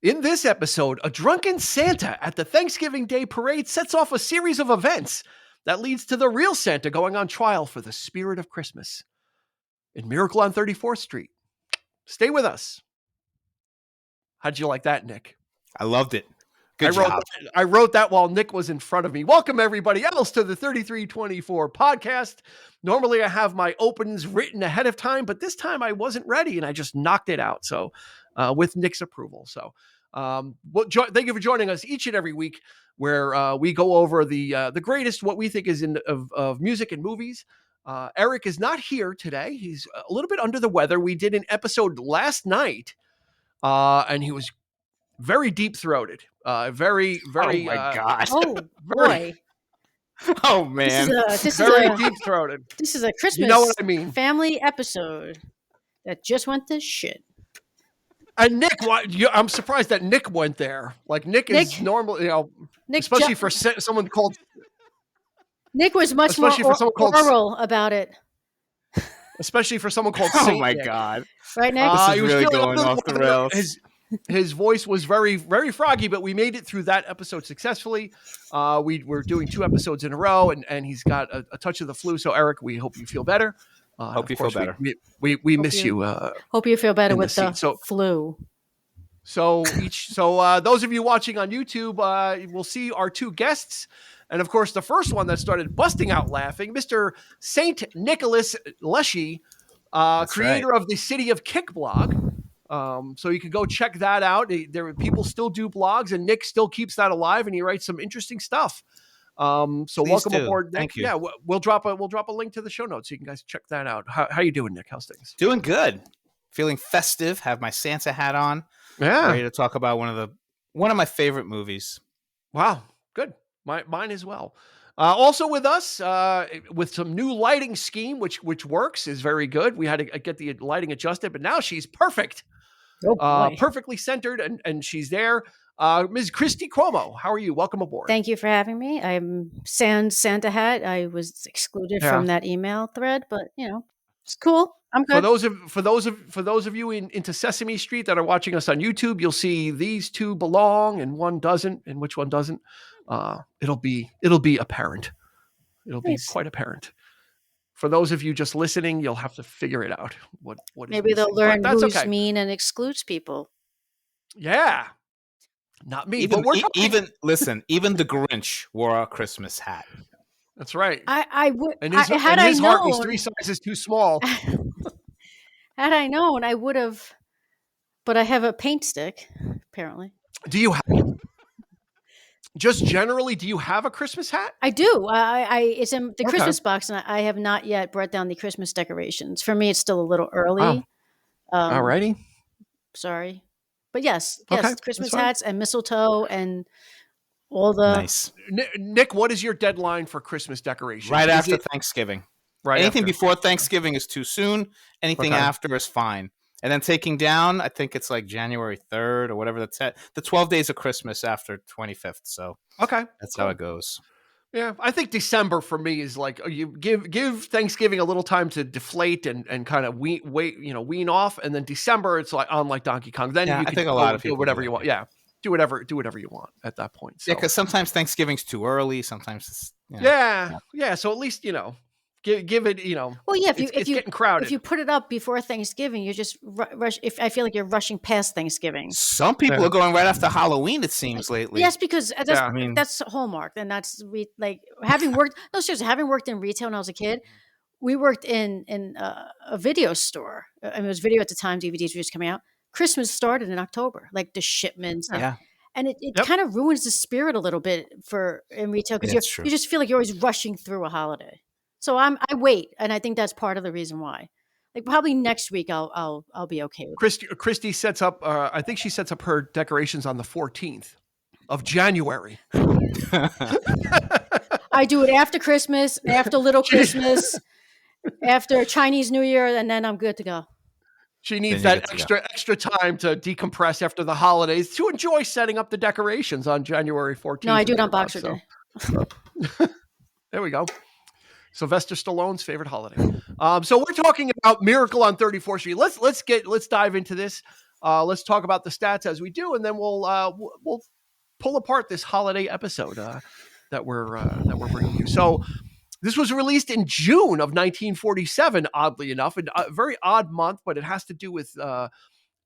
In this episode, a drunken Santa at the Thanksgiving Day parade sets off a series of events that leads to the real Santa going on trial for the spirit of Christmas in Miracle on 34th Street. Stay with us. How'd you like that, Nick? I loved it. Good job. I wrote that while Nick was in front of me. Welcome, everybody else, to the 3324 podcast. Normally, I have my opens written ahead of time, but this time I wasn't ready, and I just knocked it out. So, with Nick's approval. So, thank you for joining us each and every week, where we go over the greatest, what we think is of music and movies. Eric is not here today. He's a little bit under the weather. We did an episode last night, and he was very deep-throated. Very. Oh my God. Oh boy. Oh man. This is very deep-throated. This is a Christmas You know what I mean? family episode that just went to shit. And Nick, I'm surprised that Nick went there. Like Nick is normal, especially for someone called. Nick was much more oral about it. Especially for someone called. Oh Saint my Nick. God. Right, Nick? This is really going off the rails. His voice was very, very froggy, but we made it through that episode successfully. We were doing 2 episodes in a row, and he's got a touch of the flu. So, Eric, we hope you feel better. Hope you feel better. We miss you. Hope you feel better with the flu. So those of you watching on YouTube will see our 2 guests. And, of course, the first one that started busting out laughing, Mr. St. Nicholas Leshy, creator of the City of Kick blog. So you can go check that out. People still do blogs, and Nick still keeps that alive, and he writes some interesting stuff. So Please welcome do. aboard, Nick. Thank you. Yeah, we'll drop a link to the show notes so you can guys check that out. How you doing, Nick? How's things? Doing good. Feeling festive. Have my Santa hat on. Yeah. Ready to talk about one of my favorite movies. Wow. Good. Mine as well. Also with us, with some new lighting scheme, which works, is very good. We had to get the lighting adjusted, but now she's perfect. Oh, perfectly centered, and she's there. Ms. Christy Cuomo, how are you? Welcome aboard. Thank you for having me. I'm Santa Hat. I was excluded from that email thread, but it's cool. I'm good. For those of you into Sesame Street that are watching us on YouTube, you'll see these 2 belong and one doesn't, and which one doesn't. It'll be apparent. It'll be quite apparent. For those of you just listening, you'll have to figure it out. What maybe they'll learn who's mean and excludes people. Yeah, not me. Even the Grinch wore a Christmas hat. That's right. I would. And his heart was 3 sizes too small. Had I known, I would have. But I have a paint stick, apparently. Do you have? Just generally, do you have a Christmas hat? I do. It's in the Christmas box, and I have not yet brought down the Christmas decorations. For me, it's still a little early. Alrighty. Sorry. But yes, Christmas hats and mistletoe and all the... Nice. Nick, what is your deadline for Christmas decorations? Right after Thanksgiving. Anything before Thanksgiving is too soon. Anything after is fine. And then taking down, I think it's like January 3rd or whatever that's at. The 12 days of Christmas after 25th. So that's how it goes. Yeah, I think December for me is like you give Thanksgiving a little time to deflate and kind of wean off, and then December it's like on like Donkey Kong. Then you can, I think a lot of people do whatever you want. Yeah, do whatever you want at that point. So. Yeah, because sometimes Thanksgiving's too early. Sometimes it's yeah. So at least give it, Well, yeah, it's getting crowded. If you put it up before Thanksgiving, you just rush. I feel like you're rushing past Thanksgiving. Some people are going right after Halloween, it seems, lately. Yes, because that's Hallmark, and that's having worked in retail when I was a kid. We worked in a video store. I mean, it was video at the time. DVDs were just coming out. Christmas started in October, like the shipments. Yeah. And it kind of ruins the spirit a little bit in retail because you just feel like you're always rushing through a holiday. So I wait, and I think that's part of the reason why. Like probably next week I'll be okay with it. Christy sets up. I think she sets up her decorations on the 14th of January. I do it after Christmas, after Little Christmas, after Chinese New Year, and then I'm good to go. She needs that extra time to decompress after the holidays to enjoy setting up the decorations on January 14th. No, I do it on Boxer Day. There we go. Sylvester Stallone's favorite holiday. So we're talking about Miracle on 34th Street. Let's dive into this. Let's talk about the stats as we do, and then we'll pull apart this holiday episode that we're bringing you. So this was released in June of 1947, oddly enough, and a very odd month, but it has to do with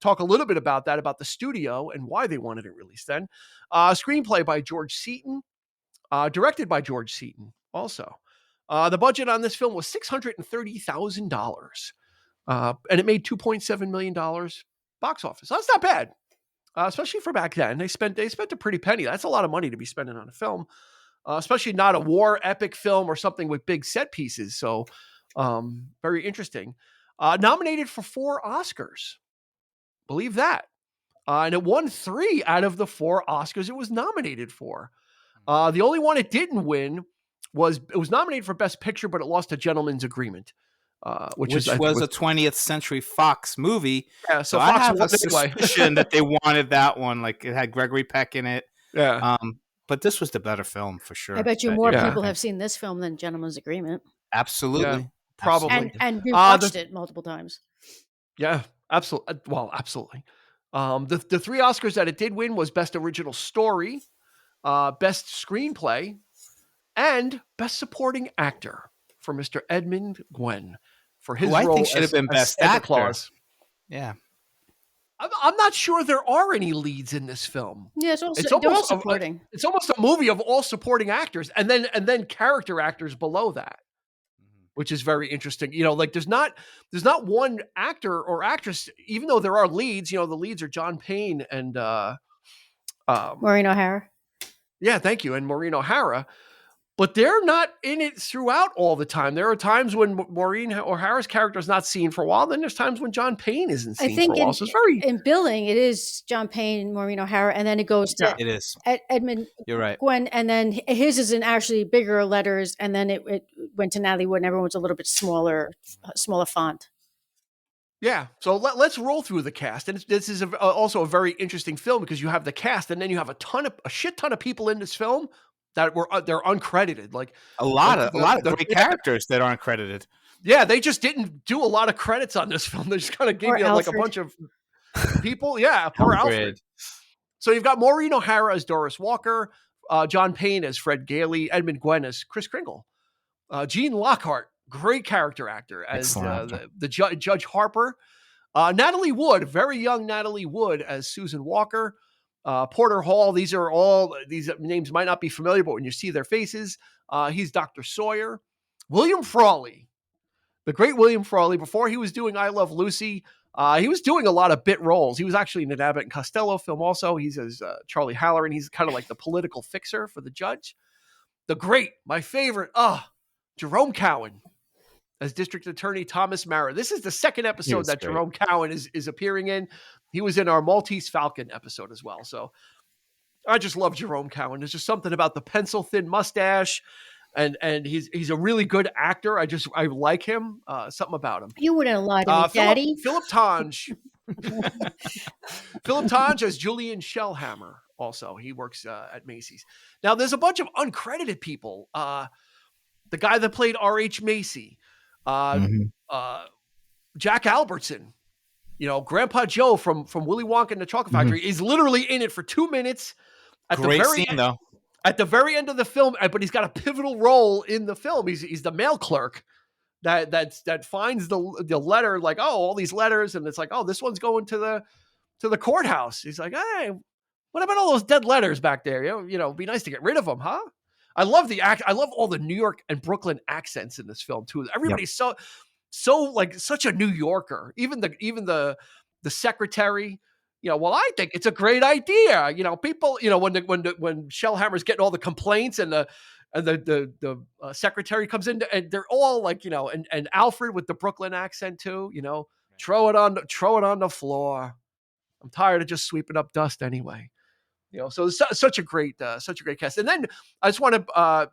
talk a little bit about that, about the studio and why they wanted it released then. Screenplay by George Seaton, directed by George Seaton also. The budget on this film was $630,000, and it made $2.7 million box office. So that's not bad, especially for back then. They spent a pretty penny. That's a lot of money to be spending on a film, especially not a war epic film or something with big set pieces. So very interesting. Nominated for 4 Oscars. Believe that. And it won 3 out of the 4 Oscars it was nominated for. The only one it didn't win was nominated for Best Picture, but it lost to Gentleman's Agreement, which was a 20th Century Fox movie. Yeah, so Fox I have a suspicion that they wanted that one. Like it had Gregory Peck in it. Yeah. But this was the better film for sure. I bet you more people have seen this film than Gentleman's Agreement. Absolutely. Yeah, probably. And we watched it multiple times. Yeah, absolutely. Well, absolutely. The 3 Oscars that it did win was Best Original Story, Best Screenplay, and Best Supporting Actor for Mr. Edmund Gwenn for his role. I think should have been Best Santa Actor. Claus. Yeah. I'm not sure there are any leads in this film. Yeah, they're all supporting. It's almost a movie of all supporting actors, and then character actors below that, which is very interesting. You know, like there's not one actor or actress, even though there are leads. You know, the leads are John Payne and Maureen O'Hara. Yeah, thank you, and Maureen O'Hara. But they're not in it throughout all the time. There are times when Maureen O'Hara's character is not seen for a while. Then there's times when John Payne isn't seen for a while. So it's very in billing, it is John Payne, Maureen O'Hara, and then it goes to it is Edmund. You're right. Gwenn, and then his is in actually bigger letters, and then it went to Natalie Wood, and everyone was a little bit smaller font. Yeah, so let's roll through the cast, and this is also a very interesting film because you have the cast, and then you have a shit ton of people in this film that they're uncredited, like a lot of great characters that aren't credited. Yeah, they just didn't do a lot of credits on this film. They just kind of gave you like a bunch of people. Yeah, poor Alfred. So you've got Maureen O'Hara as Doris Walker, John Payne as Fred Gailey, Edmund Gwenn as Kris Kringle, Gene Lockhart, great character actor as the Judge Harper, Natalie Wood, very young Natalie Wood as Susan Walker. Porter Hall, these names might not be familiar, but when you see their faces, he's Dr. Sawyer. William Frawley, the great William Frawley, before he was doing I Love Lucy, he was doing a lot of bit roles. He was actually in an Abbott and Costello film also. He's as Charlie Halloran. He's kind of like the political fixer for the judge. The great, my favorite, Jerome Cowan as District Attorney Thomas Mara. This is the second episode that Jerome Cowan is appearing in. He was in our Maltese Falcon episode as well. So I just love Jerome Cowan. There's just something about the pencil thin mustache, and he's a really good actor. I like him. Something about him. You wouldn't lie to me, Daddy. Philip Tange. Philip Tange as Julian Shellhammer. Also, he works at Macy's. Now, there's a bunch of uncredited people. The guy that played R.H. Macy, Jack Albertson. You know, Grandpa Joe from Willy Wonka and the Chocolate Factory is literally in it for 2 minutes. Great scene, though. At the very end of the film, but he's got a pivotal role in the film. He's the mail clerk that finds the letter, like, oh, all these letters, and it's like, oh, this one's going to the courthouse. He's like, hey, what about all those dead letters back there? You know, it'd be nice to get rid of them, huh? I love I love all the New York and Brooklyn accents in this film too. Everybody's so like such a New Yorker. Even the secretary, you know, well, I think it's a great idea. You know, people, you know, when Shellhammer's getting all the complaints and the secretary comes in and they're all like, you know, and Alfred with the Brooklyn accent too, you know, throw it on the floor. I'm tired of just sweeping up dust anyway. You know, so it's such a great cast. And then I just want to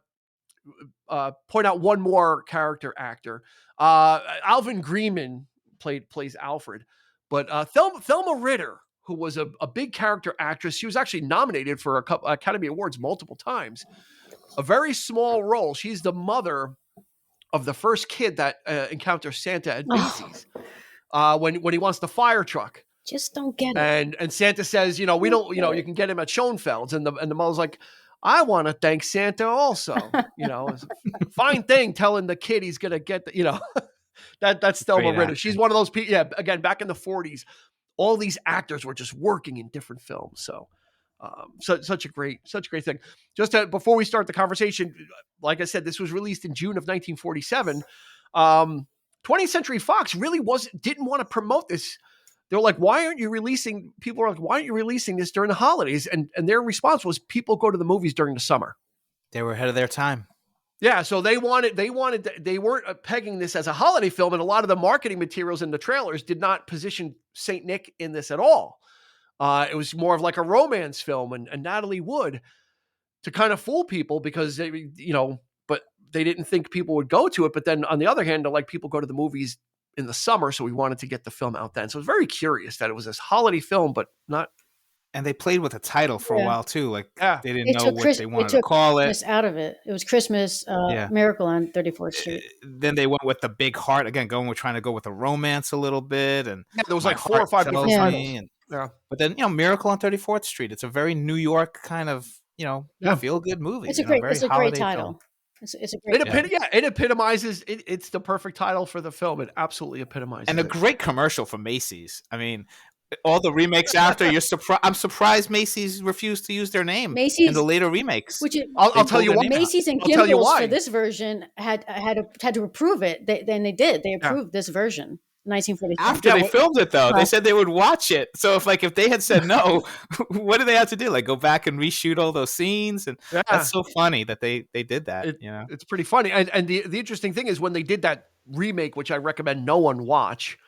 point out one more character actor. Alvin Greeman plays Alfred, but Thelma Ritter, who was a big character actress, she was actually nominated for a couple Academy Awards multiple times. A very small role. She's the mother of the first kid that encounters Santa at Macy's when he wants the fire truck. Just don't get it. And Santa says, we don't, you can get him at Schoenfeld's, and the mother's like, I want to thank Santa also. It's a fine thing telling the kid he's gonna get that's Thelma Ritter. She's one of those people. Yeah, again, back in the 40s, all these actors were just working in different films. So such a great thing. Just before we start the conversation, like I said, this was released in June of 1947. 20th Century Fox really didn't want to promote this. They're like, why aren't you releasing? People are like, why aren't you releasing this during the holidays? And their response was, people go to the movies during the summer. They were ahead of their time. Yeah, so they weren't pegging this as a holiday film, and a lot of the marketing materials in the trailers did not position Saint Nick in this at all. It was more of like a romance film, and Natalie Wood, to kind of fool people, because they, but they didn't think people would go to it. But then on the other hand, like, people go to the movies in the summer, so we wanted to get the film out then. So it's very curious that it was this holiday film, but not. And they played with a title for a while too. Like, they didn't know what they wanted to call it. Christmas out of it. It was Christmas Miracle on 34th Street. Then they went with the big heart again, trying to go with the romance a little bit, and there was like 4 or 5 different titles. But then Miracle on 34th Street. It's a very New York kind of feel good movie. It's a great title. It's a great it epitomizes it. It's the perfect title for the film. It absolutely epitomizes. And a great commercial for Macy's. I mean, all the remakes after, I'm surprised Macy's refused to use their name in the later remakes. I'll tell you what. Macy's and Gimbels for this version had to approve it. Then they did. They approved this version. 1946. After they filmed it, though, they said they would watch it. So if they had said no, what do they have to do? Like, go back and reshoot all those scenes? And that's so funny that they did that. It's pretty funny. And the interesting thing is, when they did that remake, which I recommend no one watch,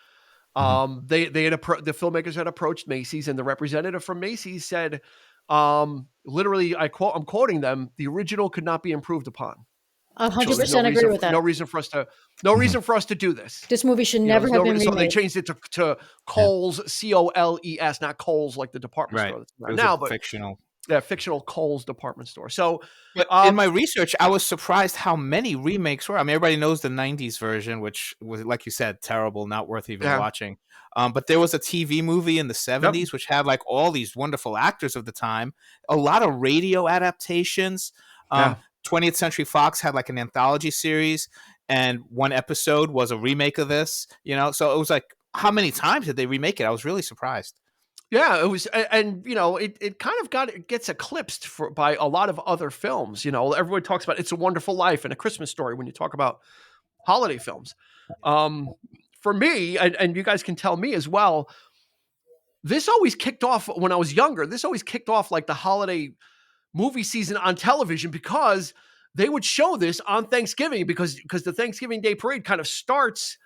the filmmakers had approached Macy's, and the representative from Macy's said, literally, I'm quoting them, "The original could not be improved upon." 100% agree with that. No reason for us to do this. This movie should never have been remade. So they changed it to Kohl's, Coles, not Kohl's like the department store that's now, but fictional. Yeah, fictional Kohl's department store. So, but in my research, I was surprised how many remakes were. I mean, everybody knows the '90s version, which was, like you said, terrible, not worth even watching. But there was a TV movie in the '70s which had like all these wonderful actors of the time. A lot of radio adaptations. 20th Century Fox had like an anthology series, and one episode was a remake of this. So it was like, how many times did they remake it? I was really surprised. Yeah, it was, and it kind of gets eclipsed by a lot of other films. Everyone talks about It's a Wonderful Life and A Christmas Story when you talk about holiday films. For me, and you guys can tell me as well, this always kicked off when I was younger. This always kicked off like the holiday movie season on television, because they would show this on Thanksgiving, because the Thanksgiving Day Parade kind of starts.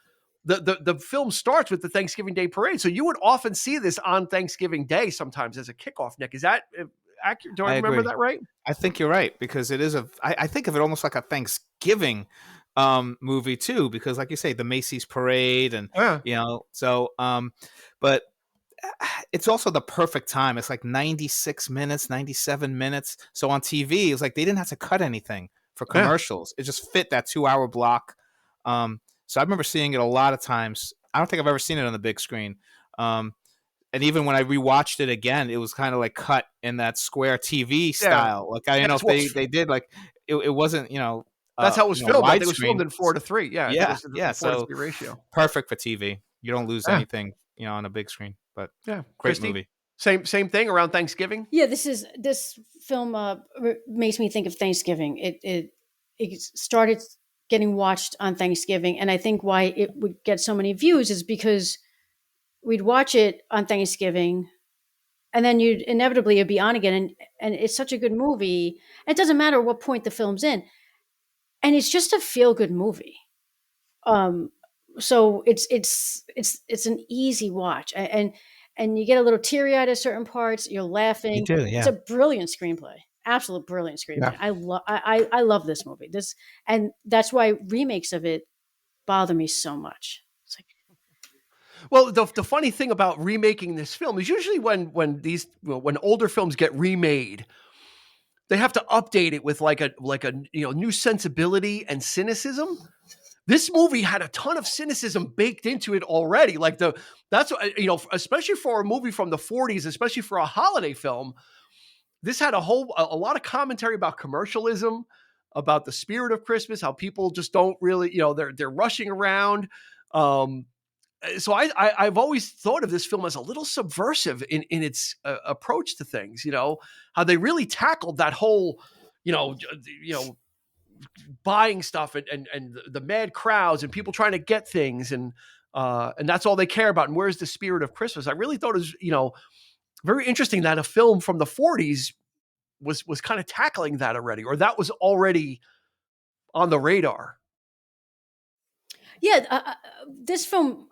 The film starts with the Thanksgiving Day Parade. So you would often see this on Thanksgiving Day sometimes as a kickoff, Nick. Is that accurate? Do I remember that right? I think you're right, because it is I think of it almost like a Thanksgiving movie too, because like you say, the Macy's parade and, but it's also the perfect time. It's like 96 minutes, 97 minutes. So on TV, it's like they didn't have to cut anything for commercials. It just fit that 2-hour block. So I remember seeing it a lot of times. I don't think I've ever seen it on the big screen. And even when I rewatched it again, it was kind of like cut in that square TV style. Like, I don't know if they did, like, it wasn't, that's how it was filmed. It was filmed in 4:3. Yeah. 4:3 so ratio. Perfect for TV. You don't lose anything, on a big screen, but great Christy, movie. Same thing around Thanksgiving. Yeah. This film makes me think of Thanksgiving. It started getting watched on Thanksgiving. And I think why it would get so many views is because we'd watch it on Thanksgiving, and then it'd be on again. And it's such a good movie. It doesn't matter what point the film's in. And it's just a feel good movie. So it's an easy watch, and you get a little teary eyed at certain parts. You're laughing. You do, yeah. It's a brilliant screenplay. Absolute brilliant screenplay. Yeah. I love this movie. And that's why remakes of it bother me so much. It's like, well, the funny thing about remaking this film is usually when older films get remade, they have to update it with like a new sensibility and cynicism. this movie had a ton of cynicism baked into it already. Like that's, you know, especially for a movie from the 40s, especially for a holiday film, this had a lot of commentary about commercialism, about the spirit of Christmas, how people just don't really, you know, they're rushing around. So I've always thought of this film as a little subversive in its approach to things, you know, how they really tackled that whole, you know, buying stuff and the mad crowds and people trying to get things. And that's all they care about. And where's the spirit of Christmas? I really thought it was, you know, very interesting that a film from the 40s was kind of tackling that already, or that was already on the radar. Yeah, this film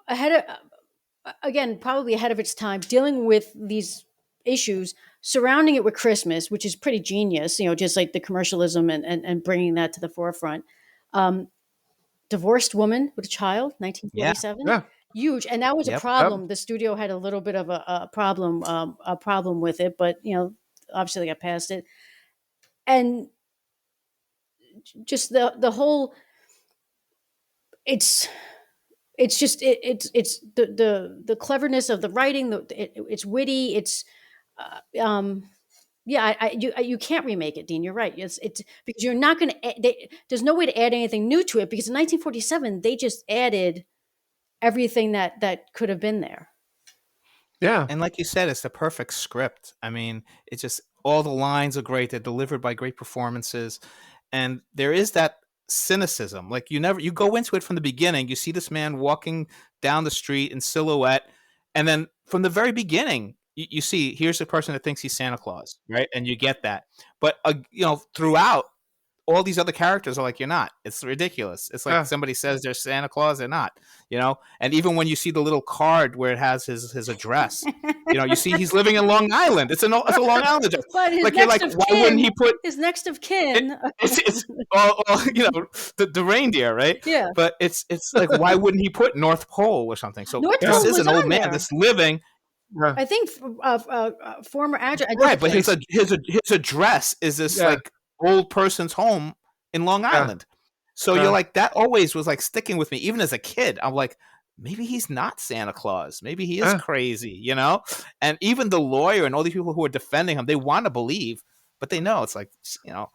probably ahead of its time, dealing with these issues, surrounding it with Christmas, which is pretty genius. You know, just like the commercialism and bringing that to the forefront. Divorced woman with a child, 1947. Yeah. Huge, and that was a problem. Yep. The studio had a little bit of a problem with it, but you know, obviously they got past it. And just the whole, it's the cleverness of the writing. It's witty. It's you can't remake it, Dean. You're right. It's because you're not going to. There's no way to add anything new to it, because in 1947 they just added everything that could have been there. Yeah. And like you said, it's the perfect script. I mean, it's just, all the lines are great. They're delivered by great performances. And there is that cynicism. Like you go into it from the beginning, you see this man walking down the street in silhouette. And then from the very beginning, you see, here's a person that thinks he's Santa Claus, right? And you get that. But, you know, throughout, all these other characters are like, you're not. It's ridiculous. It's like somebody says they're Santa Claus, they're not, you know? And even when you see the little card where it has his address, you know, you see he's living in Long Island. It's a Long Island address. But his like, next you're like, of why kin, wouldn't he put... His next of kin. It's you know, the reindeer, right? Yeah. But it's like, why wouldn't he put North Pole or something? So North this Pole is was an old on man there. that's living... I think former address. Right, but his address is this like old person's home in Long Island. So you're like, that always was like sticking with me. Even as a kid, I'm like, maybe he's not Santa Claus. Maybe he is crazy, you know? And even the lawyer and all these people who are defending him, they want to believe, but they know it's like, you know.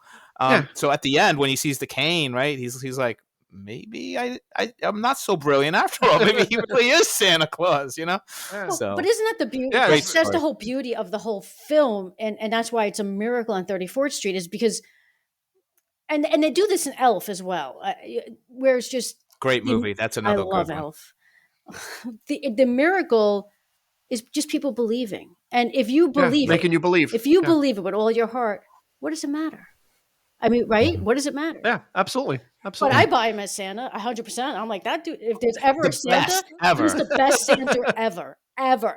So at the end, when he sees the cane, right, he's like, maybe I'm not so brilliant after all. Maybe he really is Santa Claus, you know? Well, but isn't that the beauty? Yeah, that's the whole beauty of the whole film. And that's why it's a miracle on 34th Street, is because, and they do this in Elf as well, where it's just... Great movie. That's another good one. I love Elf. The miracle is just people believing. And if you believe making you believe. If you believe it with all your heart, what does it matter? I mean, right? What does it matter? Yeah, absolutely. But I buy him as Santa 100%. I'm like, that dude, if there's ever a Santa, he's the best Santa ever.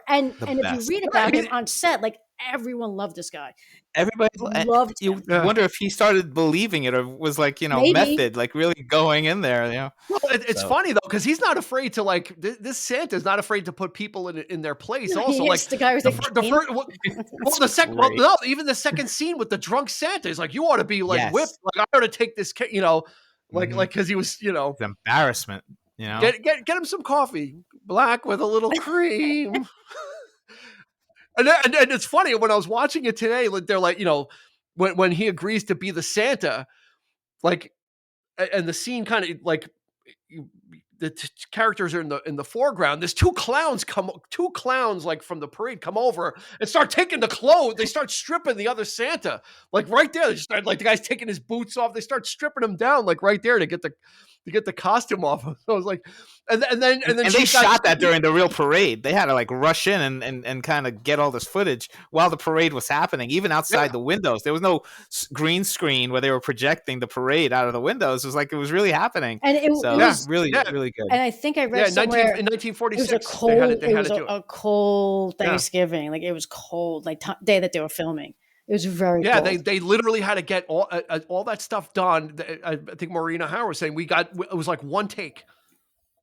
And if you read about him on set, like, everyone loved this guy. Everybody loved him. You wonder if he started believing it, or was like, you know, method, like really going in there, you know. Well, it's funny though, because he's not afraid to, like, this Santa's not afraid to put people in their place. Also, like the guy with even the second scene with the drunk Santa is like, you ought to be like whipped. Like, I ought to take this, you know, like because he was, you know, it's embarrassment. You know, get him some coffee, black with a little cream. And it's funny, when I was watching it today, they're like, you know, when he agrees to be the Santa, like, and the scene kind of like, the characters are in the foreground. There's two clowns like from the parade come over and start taking the clothes. They start stripping the other Santa, like right there. They start, like, the guy's taking his boots off. They start stripping him down, like right there, to get the costume off. So I was like, and then they shot that during the real parade. They had to like rush in and kind of get all this footage while the parade was happening, even outside the windows. There was no green screen where they were projecting the parade out of the windows. It was like it was really happening. And it was really good. And I think I read somewhere in 1946 it was a cold Thanksgiving. Like, it was cold, like day that they were filming. It was very cold. They literally had to get all that stuff done. I think Maureen O'Hara was saying it was like one take.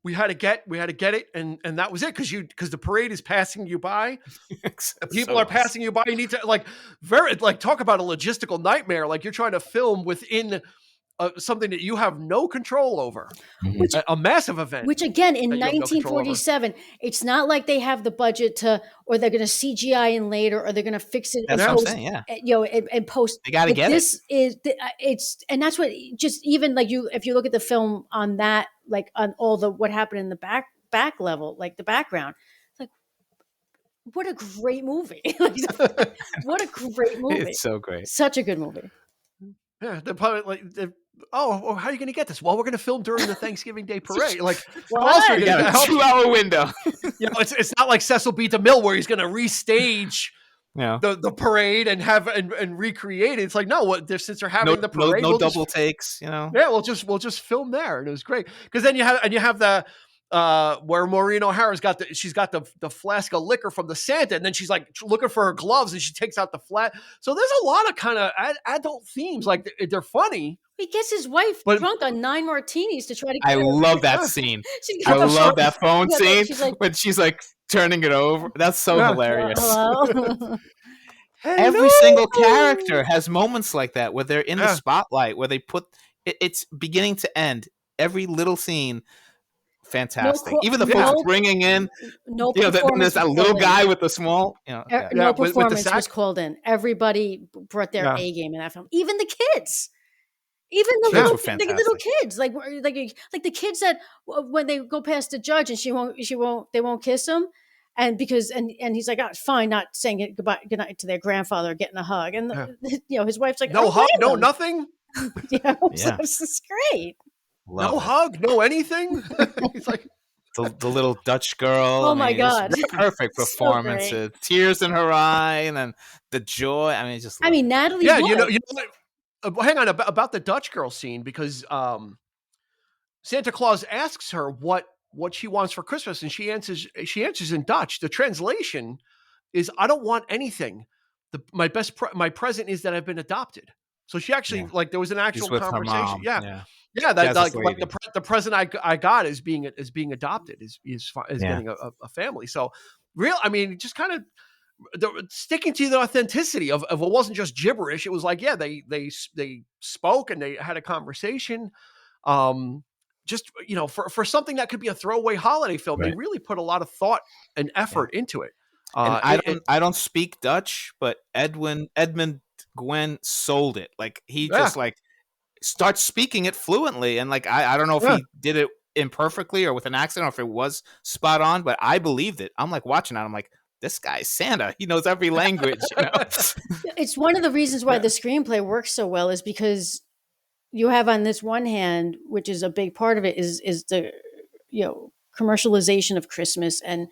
We had to get it, and that was it, because the parade is passing you by. People are passing you by. You need to talk about a logistical nightmare. Like, you're trying to film within something that you have no control over, which, a massive event. Which again, in that you have no control over. 1947, it's not like they have the budget to, or they're going to CGI in later, or they're going to fix it. That's and what post, I'm saying, yeah. You know, and post. They got to get this is it's, and that's what, just even like if you look at the film on that, like on all the what happened in the back level, like the background, it's like, what a great movie! What a great movie! It's so great, such a good movie. Yeah, they're probably like, oh, how are you going to get this? Well, we're going to film during the Thanksgiving Day parade. Like, also you got a 2-hour window. You know, it's not like Cecil B. DeMille where he's going to restage the parade and have and recreate it. It's like, no, since they're having the parade, no double takes. You know, yeah, we'll just film there, and it was great because then you have the. Where Maureen O'Hara's got she's got the flask of liquor from the Santa, and then she's like looking for her gloves, and she takes out the flat. So there's a lot of kind of adult themes. Like they're funny. He gets his wife drunk on 9 martinis to try to. I love that scene. I love that phone scene when she's like turning it over. That's so hilarious. Hello? Every single character has moments like that where they're in the spotlight, where they put it's beginning to end. Every little scene. Fantastic. Even the folks bringing in, there's that little guy with the small, no performance was called in. Everybody brought their A game in that film. Even the kids, even the little kids, like the kids that when they go past the judge and they won't kiss him, and he's like, oh, fine, not saying good night to their grandfather, or getting a hug, and his wife's like, no hug, no nothing. This is great. Love no it. hug, no anything. He's like the little Dutch girl. Oh my God. Perfect performances. So tears in her eye, and then the joy. I mean, just Natalie. Yeah, you know what? Hang on about the Dutch girl scene, because Santa Claus asks her what she wants for Christmas, and she answers in Dutch. The translation is, "I don't want anything. My present is that I've been adopted." So she actually there was an actual conversation. Yeah, that like the present I got is being adopted, is getting a family. So I mean, just kind of sticking to the authenticity of it wasn't just gibberish. It was like, they spoke and they had a conversation. Just for something that could be a throwaway holiday film, they really put a lot of thought and effort into it. I don't speak Dutch, but Edmund Gwen sold it. Like he just starts speaking it fluently, and like I don't know if he did it imperfectly or with an accent, or if it was spot on, but I believed it. I'm like watching it, I'm like, this guy's Santa. He knows every language. It's one of the reasons why the screenplay works so well, is because you have on this one hand, which is a big part of it, is the commercialization of Christmas, and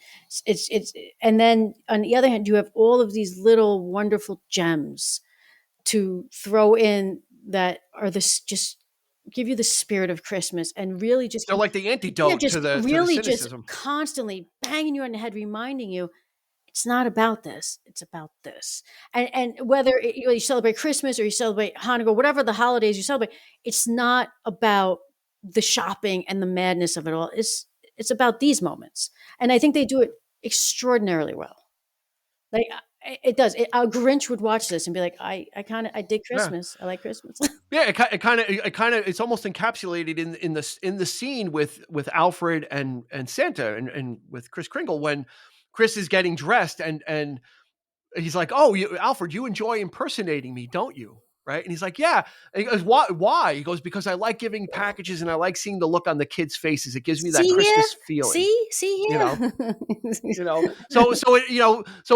it's and then on the other hand, you have all of these little wonderful gems to throw in that are just give you the spirit of Christmas, and really just they're like the antidote to the cynicism. Just constantly banging you on the head, reminding you it's not about this, it's about this. And whether you celebrate Christmas or you celebrate Hanukkah, whatever the holidays you celebrate, it's not about the shopping and the madness of it all. It's about these moments, and I think they do it extraordinarily well. Like it does. A Grinch would watch this and be like, I dig Christmas. I like Christmas. Yeah, it kind of it's almost encapsulated in the scene with Alfred and Santa and with Kris Kringle, when Kris is getting dressed and he's like, "Oh, Alfred, you enjoy impersonating me, don't you?" Right? And he's like, "Yeah." And he goes, "Why?" He goes, "Because I like giving packages and I like seeing the look on the kids' faces. It gives me that Christmas feeling." See here. So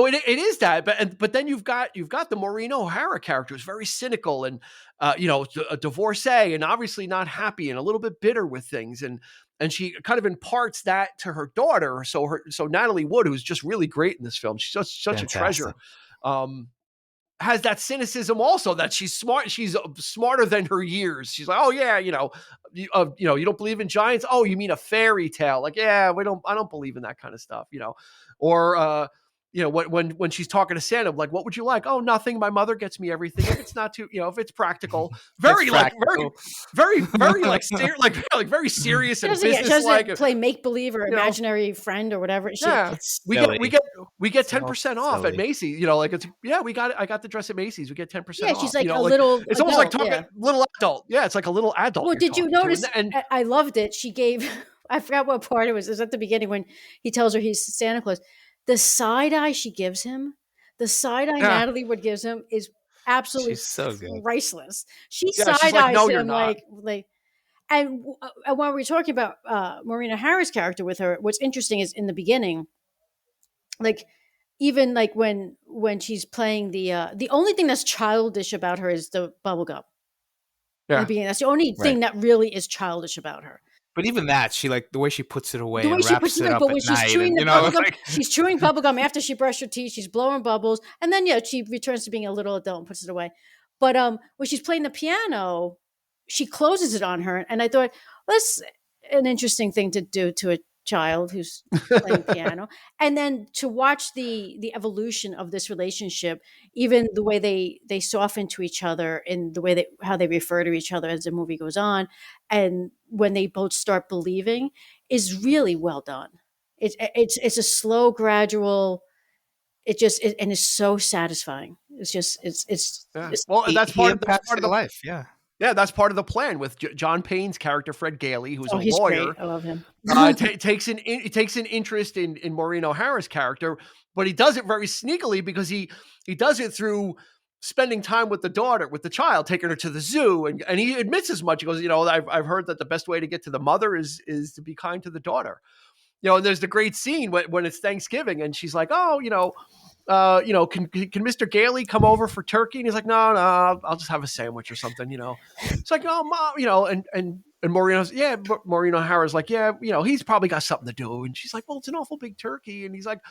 it is that. But then you've got the Maureen O'Hara character, who's very cynical and a divorcee and obviously not happy and a little bit bitter with things, and she kind of imparts that to her daughter. So Natalie Wood, who's just really great in this film, she's just such a treasure. Has that cynicism also, that she's smart. She's smarter than her years. She's like, "Oh yeah, you don't believe in giants? Oh, you mean a fairy tale? Like, yeah, I don't believe in that kind of stuff, Or when she's talking to Santa, like, what would you like? Oh, nothing. My mother gets me everything. If it's not too, if it's practical, very like very serious and She business doesn't like. play make believe or imaginary friend or whatever. We get 10% off at Macy's. I got the dress at Macy's. We get 10% off. She's like a little. It's almost like talking little adult. Yeah, it's like a little adult. Well, did you notice? And I loved it. She gave. I forgot what part it was. It was at the beginning when he tells her he's Santa Claus. The side eye she gives him, the side eye Natalie Wood gives him is absolutely so priceless. She side eyes him like. And when we were talking about Maureen O'Hara's character with her, what's interesting is in the beginning, like even like when she's playing the only thing that's childish about her is the bubble gum. Yeah, that's the only thing that really is childish about her. But even that, she like the way she puts it away, the way she puts it up, but when she's chewing the bubblegum, she's chewing bubblegum after she brushed her teeth. She's blowing bubbles, and then she returns to being a little adult and puts it away. But when she's playing the piano, she closes it on her, and I thought that's an interesting thing to do to a child who's playing piano, and then to watch the evolution of this relationship, even the way they soften to each other in the way how they refer to each other as the movie goes on, and when they both start believing is really well done. It's a slow, gradual. And it's so satisfying. It's well, that's part of the life. Yeah. Yeah, that's part of the plan with John Payne's character, Fred Gailey, who's a lawyer. Great. I love him. Takes an interest in Maureen O'Hara's character, but he does it very sneakily because he does it through spending time with the daughter, with the child, taking her to the zoo, and he admits as much. He goes, I've heard that the best way to get to the mother is to be kind to the daughter. And there's the great scene when it's Thanksgiving, and she's like, can Mr. Gailey come over for turkey? And he's like, no, I'll just have a sandwich or something, It's like, oh, Mom, and Maureen O'Hara's like, he's probably got something to do. And she's like, well, it's an awful big turkey. And he's like,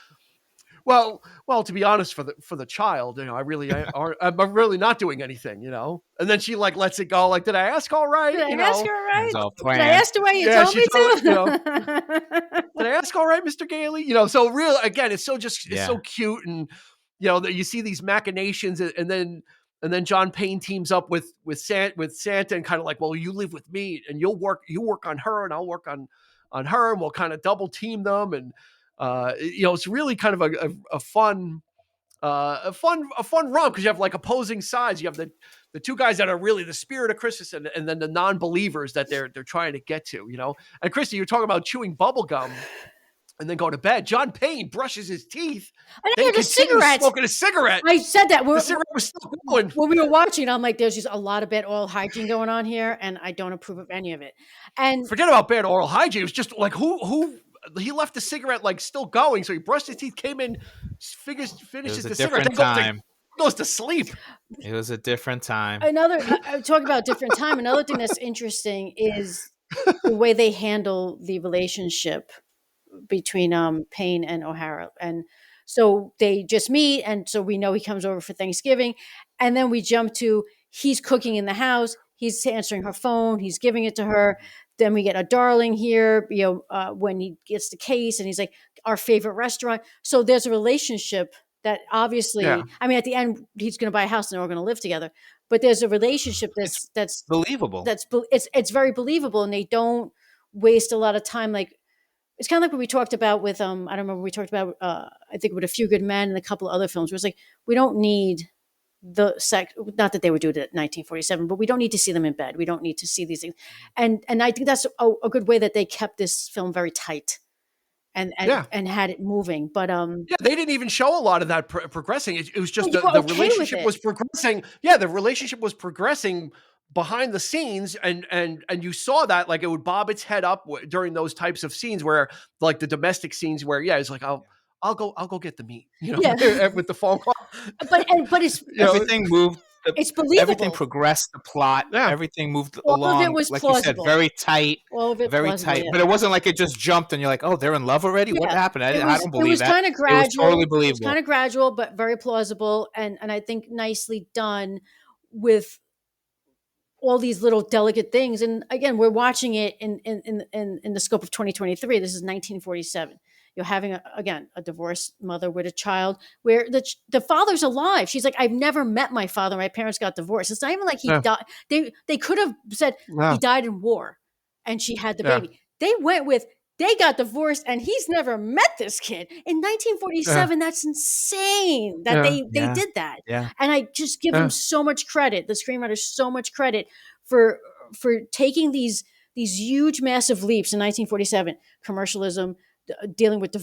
well, to be honest, for the child, I'm really not doing anything, And then she like lets it go. Like, did I ask all right? Did I ask her all right? Did I ask the way you told me to? Did I ask all right, Mr. Gailey? So real again, it's so cute, and you see these machinations, and then John Payne teams up with Santa, and kind of like, well, you live with me, and you work on her, and I'll work on her, and we'll kind of double team them, and it's really kind of a fun run because you have like opposing sides. You have the two guys that are really the spirit of Christmas, and then the non-believers that they're trying to get to, And Christy, you're talking about chewing bubble gum and then go to bed. John Payne brushes his teeth. And then a cigarette. Smoking a cigarette. I said that. The cigarette was still going. When we were watching, I'm like, there's just a lot of bad oral hygiene going on here, and I don't approve of any of it. And forget about bad oral hygiene. It was just like who he left the cigarette like still going, so he brushed his teeth, came in, finishes the cigarette, then goes to sleep. It was a different time. Talk about different time. Another thing that's interesting is the way they handle the relationship between Payne and O'Hara. And so they just meet, and so we know he comes over for Thanksgiving, and then we jump to he's cooking in the house, he's answering her phone, he's giving it to her. Then we get a darling here, when he gets the case, and he's like, our favorite restaurant. So there's a relationship that obviously, I mean, at the end, he's going to buy a house and they're all going to live together. But there's a relationship that's believable. It's very believable, and they don't waste a lot of time. Like, it's kind of like what we talked about with I don't remember, we talked about I think with A Few Good Men and a couple of other films. Where it's like, we don't need the sex, not that they would do it at 1947, but we don't need to see them in bed. We don't need to see these things. And I think that's a good way that they kept this film very tight and had it moving. But they didn't even show a lot of that progressing. It was just the relationship was progressing. Yeah, the relationship was progressing behind the scenes, and you saw that, like, it would bob its head up during those types of scenes where, like, the domestic scenes where it's like, I'll go get the meat, with the phone call. But it's everything moved. It's believable. Everything progressed the plot. Yeah. Everything moved All along. of it was like plausible. You said, very tight. All of it very plausible, tight. yeah. But it wasn't like it just jumped and you're like, oh, they're in love already? What happened? I don't believe that. It was kind of gradual. It was totally believable. It was kind of gradual, but very plausible, and I think nicely done with all these little delicate things. And again, we're watching it in the scope of 2023. This is 1947. you're having a divorced mother with a child where the father's alive. She's like, I've never met my father. My parents got divorced. It's not even like he died. They could have said he died in war and she had the baby. They went with, they got divorced and he's never met this kid. In 1947, that's insane that they did that. Yeah. And I just give them so much credit, the screenwriters so much credit for taking these huge, massive leaps in 1947, commercialism, dealing with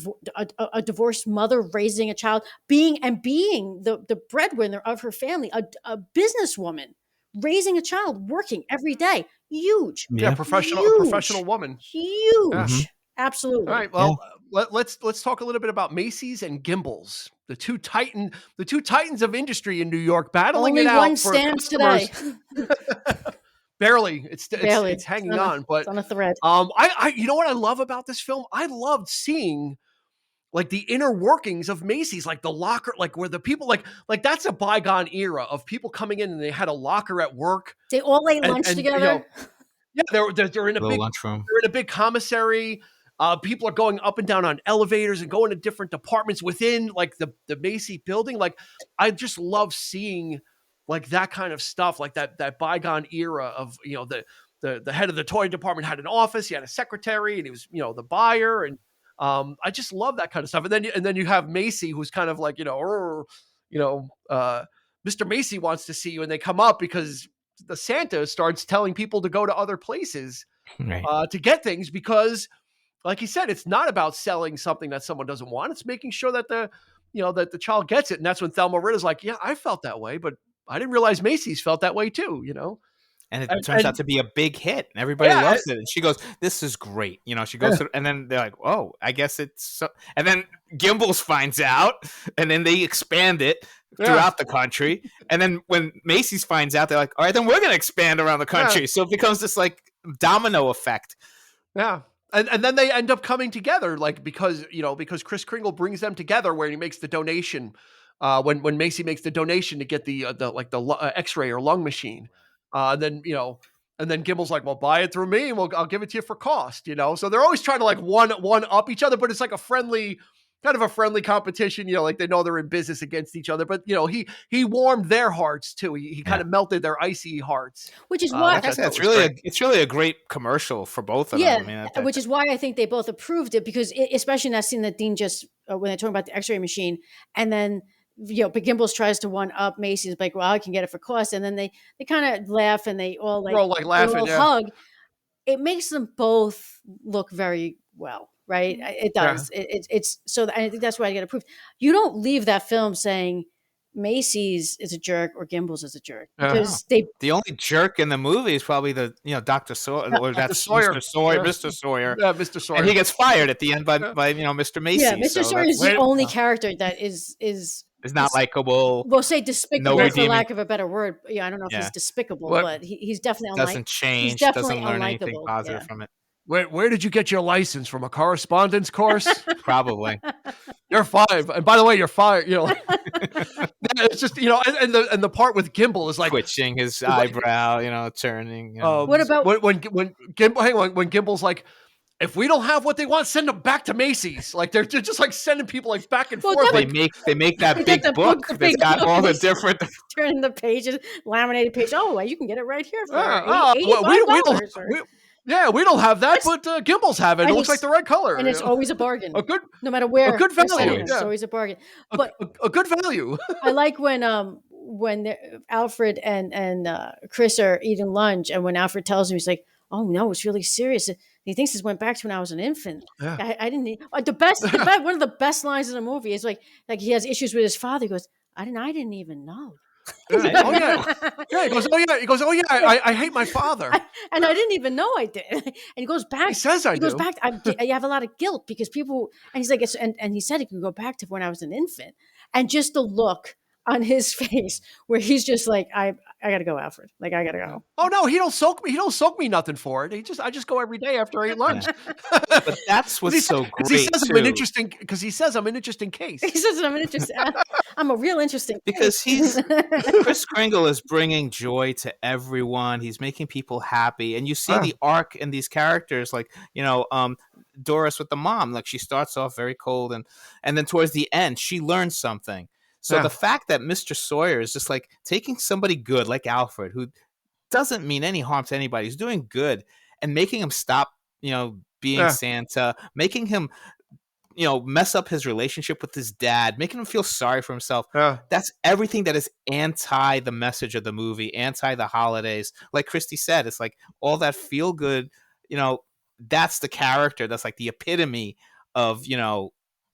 a divorced mother raising a child, being the breadwinner of her family, a businesswoman raising a child, working every day. Huge. Professional woman. Huge. Absolutely. All right. Well, let's talk a little bit about Macy's and Gimbels, the two titans of industry in New York, battling Only it out one for stands customers. today. Barely. It's hanging on, but it's on a thread. I you know what I love about this film? I loved seeing like the inner workings of Macy's, like the locker, like where the people like that's a bygone era of people coming in and they had a locker at work. They all ate lunch together. They're in a big lunchroom. They're in a big commissary. People are going up and down on elevators and going to different departments within like the Macy building. Like I just love seeing like that kind of stuff, like that bygone era of, the head of the toy department had an office, he had a secretary, and he was, the buyer. And I just love that kind of stuff. And then you have Macy, who's kind of like, Mr. Macy wants to see you. And they come up because the Santa starts telling people to go to other places to get things, because like he said, it's not about selling something that someone doesn't want. It's making sure that that the child gets it. And that's when Thelma Ritta's like, yeah, I felt that way, but I didn't realize Macy's felt that way too, And it turns out to be a big hit. And everybody loves it. And she goes, this is great. She goes through, and then they're like, oh, I guess it's so. And then Gimbels finds out, and then they expand it throughout the country. And then when Macy's finds out, they're like, all right, then we're going to expand around the country. So it becomes this like domino effect. Yeah. And then they end up coming together, like, because Kris Kringle brings them together where he makes the donation. When Macy makes the donation to get the X-ray or lung machine, and then Gimbel's like, well, buy it through me, and I'll give it to you for cost, So they're always trying to like one up each other, but it's like a friendly competition, like they know they're in business against each other. But he warmed their hearts too. He kind of melted their icy hearts, which is why it's really a great commercial for both of them. Yeah, which is why I think they both approved it, because especially in that scene that Dean just when they're talking about the X-ray machine, and then. But Gimbels tries to one up Macy's, like, well, I can get it for cost, and then they kind of laugh and they all laughing, hug. It makes them both look very well, right? It does. Yeah. It's so I think that's why I get approved. You don't leave that film saying Macy's is a jerk or Gimbels is a jerk, because the only jerk in the movie is probably the Dr. Sawyer, or that's Mr. Sawyer. Mr. Sawyer. Yeah, Mr. Sawyer. And he gets fired at the end by Mr. Macy. Yeah, Mr. Sawyer is the only character that is not likable. We'll say despicable for lack of a better word. Yeah, I don't know if he's despicable, but he's definitely doesn't change. He's definitely doesn't learn anything positive from it. Where did you get your license from? A correspondence course? Probably. You're 5, and by the way, you're fired. It's just and the part with Gimbel is like twitching his eyebrow, turning. What about when Gimbel's like, if we don't have what they want, send them back to Macy's. Like they're just like sending people like back and forth. They make that big book that's got all the different turning the pages, laminated page. Oh, well, you can get it right here for $85. We don't have that, but Gimbels have it. It looks like the right color, and it's always a bargain. No matter where, a good value. It's always a bargain. But a good value. I like when Alfred and Chris are eating lunch, and when Alfred tells him, he's like, "Oh no, it's really serious." He thinks this went back to when I was an infant. Yeah. I didn't need one of the best lines in the movie is like he has issues with his father. He goes, I didn't even know. Yeah. He goes, oh yeah. I hate my father, and I didn't even know I did. And he goes back. He says I do. He goes back. I have a lot of guilt because people. And he's like, and he said he can go back to when I was an infant, and just the look on his face where he's just like, I gotta go, Alfred. Like, I gotta go. Oh no, he don't soak me nothing for it. I just go every day after I eat lunch. But that's what's so great. He says I'm an interesting case. He says I'm an interesting. I'm a real interesting because Kris Kringle is bringing joy to everyone. He's making people happy, and you see the arc in these characters. Like Doris with the mom. Like, she starts off very cold, and then towards the end, she learns something. So the fact that Mr. Sawyer is just like taking somebody good like Alfred, who doesn't mean any harm to anybody, he's doing good, and making him stop, being Santa, making him, mess up his relationship with his dad, making him feel sorry for himself. That's everything that is anti the message of the movie, anti the holidays. Like Christy said, it's like all that feel good, that's the character. That's like the epitome of,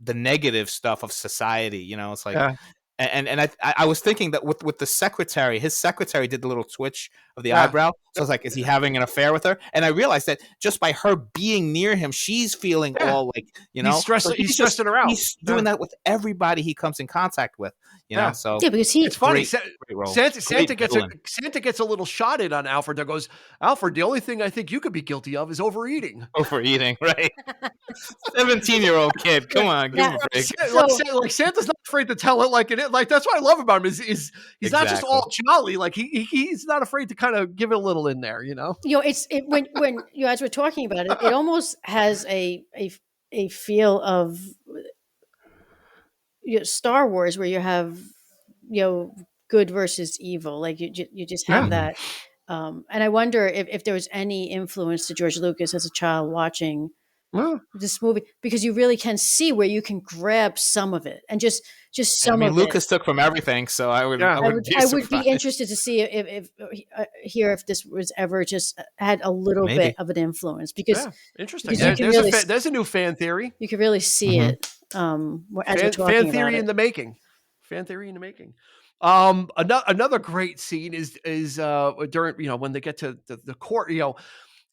the negative stuff of society. It's like, and I was thinking that with the secretary, his secretary did the little twitch of the eyebrow. So I was like, is he having an affair with her? And I realized that just by her being near him, she's feeling all like, he's stressing her out. He's doing that with everybody he comes in contact with, So because it's funny. Great Santa gets a little shot in on Alfred that goes, Alfred, the only thing I think you could be guilty of is overeating. Overeating, right? 17-year-old kid. Come on, give him a break. Like Santa's not afraid to tell it like it is. Like, that's what I love about him is he's not just all jolly. Like he's not afraid to kind of give it a little in there, when you guys were talking about it, it almost has a feel of Star Wars, where you have good versus evil. Like you just have that. And I wonder if there was any influence to George Lucas as a child watching this movie, because you really can see where you can grab some of it and just some of Lucas it. took from everything, so I would be interested to see if this was ever just had a little bit of an influence, because interesting. There's a new fan theory. You can really see it as we're talking fan theory about it. in the making. Fan theory in the making. Another great scene is during when they get to the court,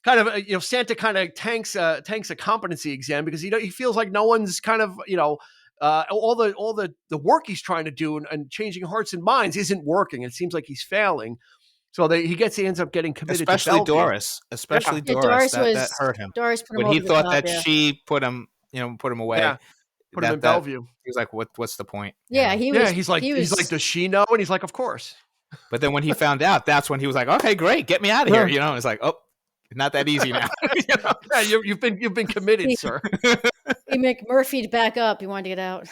kind of Santa kind of tanks a competency exam, because he feels like no one's kind of all the work he's trying to do and changing hearts and minds isn't working. It seems like he's failing. So he ends up getting committed. Especially Doris. Doris that hurt him. Doris put him when over he thought top, that she put him away. Yeah. Put him in Bellevue. He was like, what's the point? Yeah, he's like, does she know? And he's like, of course. But then when he found out, that's when he was like, okay, great, get me out of here. It's like, oh, not that easy now. Yeah, you've been committed, sir. He McMurphy'd back up. He wanted to get out.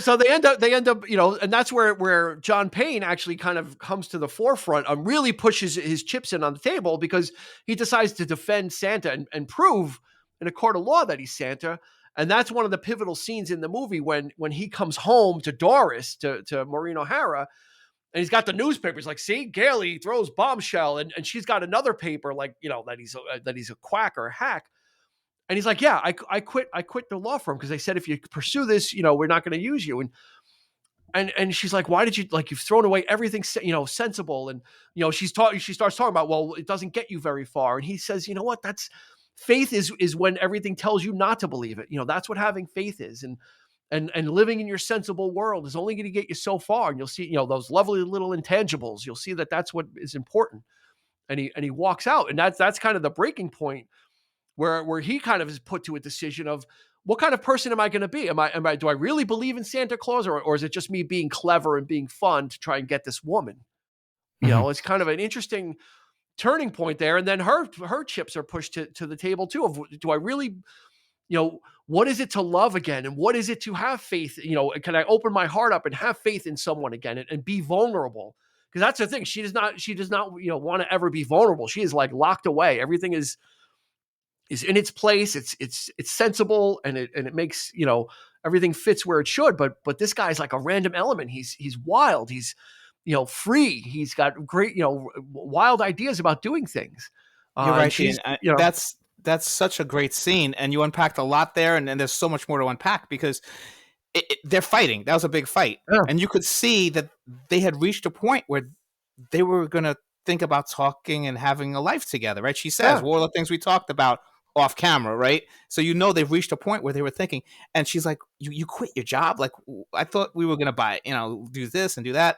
So they end up, and that's where John Payne actually kind of comes to the forefront and really pushes his chips in on the table, because he decides to defend Santa and prove in a court of law that he's Santa. And that's one of the pivotal scenes in the movie when he comes home to Doris, to Maureen O'Hara, and he's got the newspaper. He's like, see, Gailey throws bombshell, and she's got another paper like, that he's a quack or a hack. And he's like, yeah, I quit the law firm because they said if you pursue this, we're not going to use you. And she's like, why did you, like, you've thrown away everything, sensible. And she starts talking about, well, it doesn't get you very far. And he says, you know what, that's faith is when everything tells you not to believe it. That's what having faith is. And living in your sensible world is only going to get you so far. And you'll see, those lovely little intangibles. You'll see that that's what is important. And he walks out, and that's kind of the breaking point where he kind of is put to a decision of, what kind of person am I going to be? Do I really believe in Santa Claus, or is it just me being clever and being fun to try and get this woman? It's kind of an interesting turning point there. And then her chips are pushed to the table too, of, do I really, what is it to love again? And what is it to have faith? Can I open my heart up and have faith in someone again and be vulnerable? Because that's the thing. She does not, want to ever be vulnerable. She is like locked away. Everything is in its place. It's sensible, and it makes, everything fits where it should. But this guy's like a random element. He's wild. He's, free. He's got great, wild ideas about doing things. You're right. That's such a great scene, and you unpacked a lot there, and there's so much more to unpack, because they're fighting. That was a big fight. Yeah. And you could see that they had reached a point where they were going to think about talking and having a life together, right? She says, what are the things we talked about off camera, right? So they've reached a point where they were thinking, and she's like, you quit your job? Like, I thought we were going to buy, do this and do that.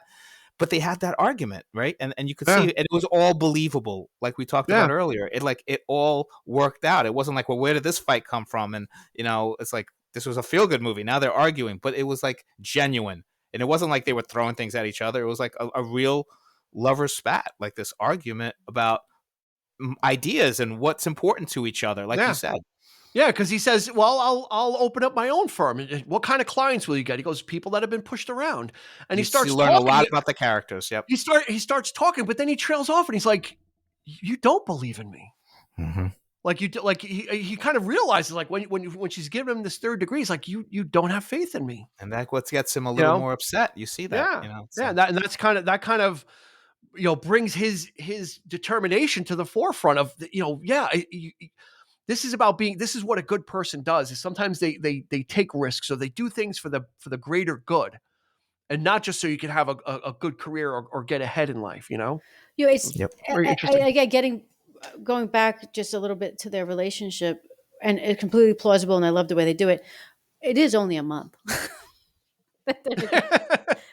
But they had that argument, right? And you could see, and it was all believable, like we talked about earlier. It all worked out. It wasn't like, well, where did this fight come from? And it's like, this was a feel-good movie. Now they're arguing, but it was like genuine, and it wasn't like they were throwing things at each other. It was like a real lover spat, like this argument about ideas and what's important to each other, like you said. Yeah, because he says, well, I'll open up my own firm. What kind of clients will you get? He goes, people that have been pushed around. And he starts learn talking. a lot about the characters. Yep. He starts talking, but then he trails off and he's like, you don't believe in me. Mm-hmm. Like he kind of realizes, like, when she's giving him this third degree, he's like, you don't have faith in me. And that's what gets him a little more upset. You see that, Yeah. That's kind of, brings his determination to the forefront of, this is about this is what a good person does, is sometimes they take risks, or they do things for the greater good, and not just so you can have a good career or get ahead in life, It's very interesting. Going back just a little bit to their relationship, and it's completely plausible, and I love the way they do it. It is only a month.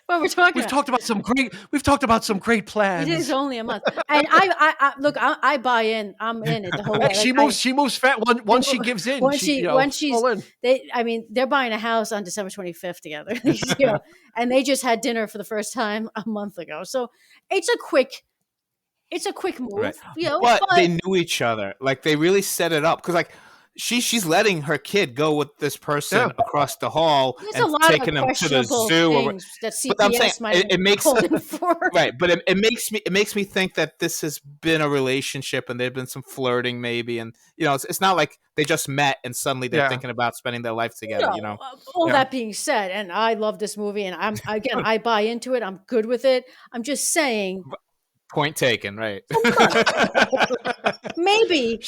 What we're talking We've talked about some great plans. It is only a month. And I look, I buy in. I'm in it the whole way. She moves fast once she gives in. They're buying a house on December 25th together. And they just had dinner for the first time a month ago. So it's a quick move. Right. But they knew each other. Like, they really set it up, because, like, she's letting her kid go with this person across the hall and taking them to the zoo. That CPS but I'm saying it makes right. But it makes me think that this has been a relationship, and there's been some flirting maybe, and it's not like they just met and suddenly they're thinking about spending their life together. All that being said, and I love this movie, and I buy into it. I'm good with it. I'm just saying. Point taken, right? Maybe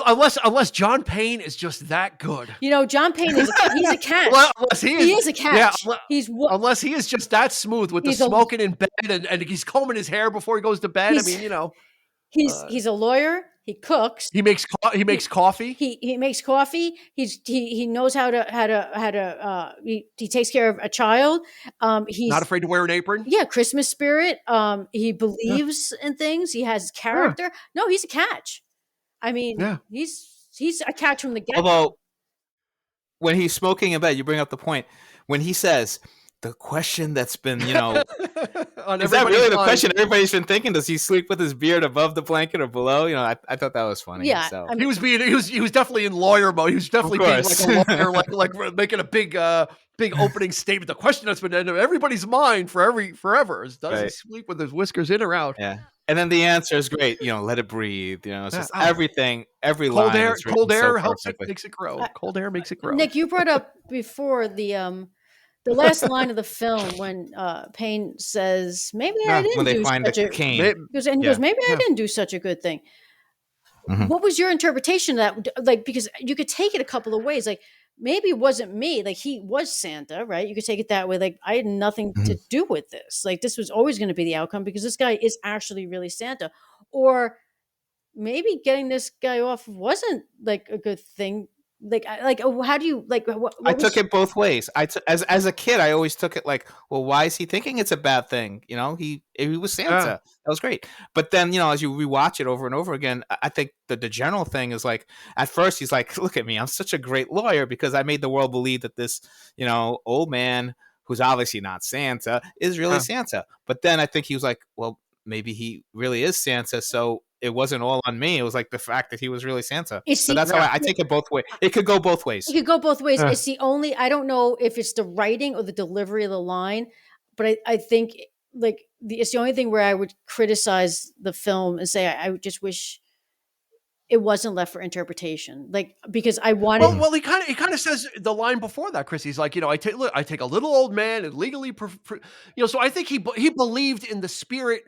unless John Payne is just that good. John Payne he's a catch. Well, unless he is a catch. Yeah, unless he is just that smooth with the smoking in bed and he's combing his hair before he goes to bed. He's a lawyer. He cooks. He makes coffee. He makes coffee. He knows how to he takes care of a child. He's not afraid to wear an apron. Yeah, Christmas spirit. He believes in things. He has character. Yeah. No, he's a catch. I mean, he's a catch from the get. Although, when he's smoking in bed, you bring up the point when he says, the question that's been, is that really the question everybody's been thinking? Does he sleep with his beard above the blanket or below? I thought that was funny. Yeah, so. He was definitely in lawyer mode. He was definitely being like a lawyer, like making a big opening statement. The question that's been in everybody's mind forever is, does he sleep with his whiskers in or out? Yeah. And then the answer is great. Let it breathe. It's just everything. Every cold line. Air, cold air helps it, makes it grow. Cold air makes it grow. Nick, you brought up before the last line of the film when Payne says, "Maybe I didn't do such a cane." He goes, "Maybe I didn't do such a good thing." Mm-hmm. What was your interpretation of that? Like, because you could take it a couple of ways. Like, maybe it wasn't me. Like, he was Santa, right? You could take it that way. Like, I had nothing to do with this. Like, this was always going to be the outcome because this guy is actually really Santa. Or maybe getting this guy off wasn't like a good thing. How do you like? I took it both ways. As a kid, I always took it like, well, why is he thinking it's a bad thing? He was Santa. That was great. But then, as you rewatch it over and over again, I think the general thing is like, at first he's like, look at me, I'm such a great lawyer because I made the world believe that this, old man who's obviously not Santa is really Santa. But then I think he was like, well, maybe he really is Santa. So it wasn't all on me. It was like the fact that he was really Santa. So that's how I take it both ways. It could go both ways. It could go both ways. It's the only, I don't know if it's the writing or the delivery of the line, but I think it's the only thing where I would criticize the film and say, I would just wish it wasn't left for interpretation. Like, because I wanted. Well, he kind of says the line before that, Chris. He's like, I take a little old man and legally, so I think he believed in the spirit.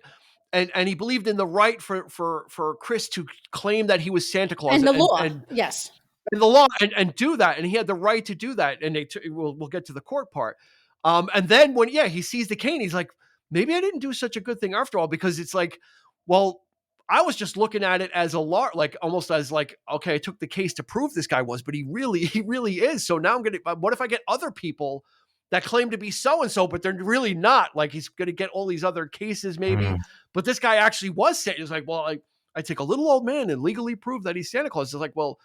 And he believed in the right for Chris to claim that he was Santa Claus and the law, yes, and the law and do that, and he had the right to do that. And we'll get to the court part. And then when he sees the cane, he's like, maybe I didn't do such a good thing after all, because it's like, well, I was just looking at it as almost as like, okay, I took the case to prove this guy was, but he really is. So now what if I get other people that claim to be so-and-so, but they're really not? Like, he's going to get all these other cases maybe, but this guy actually was Santa. He's like, well, I take a little old man and legally prove that he's Santa Claus. It's like, well,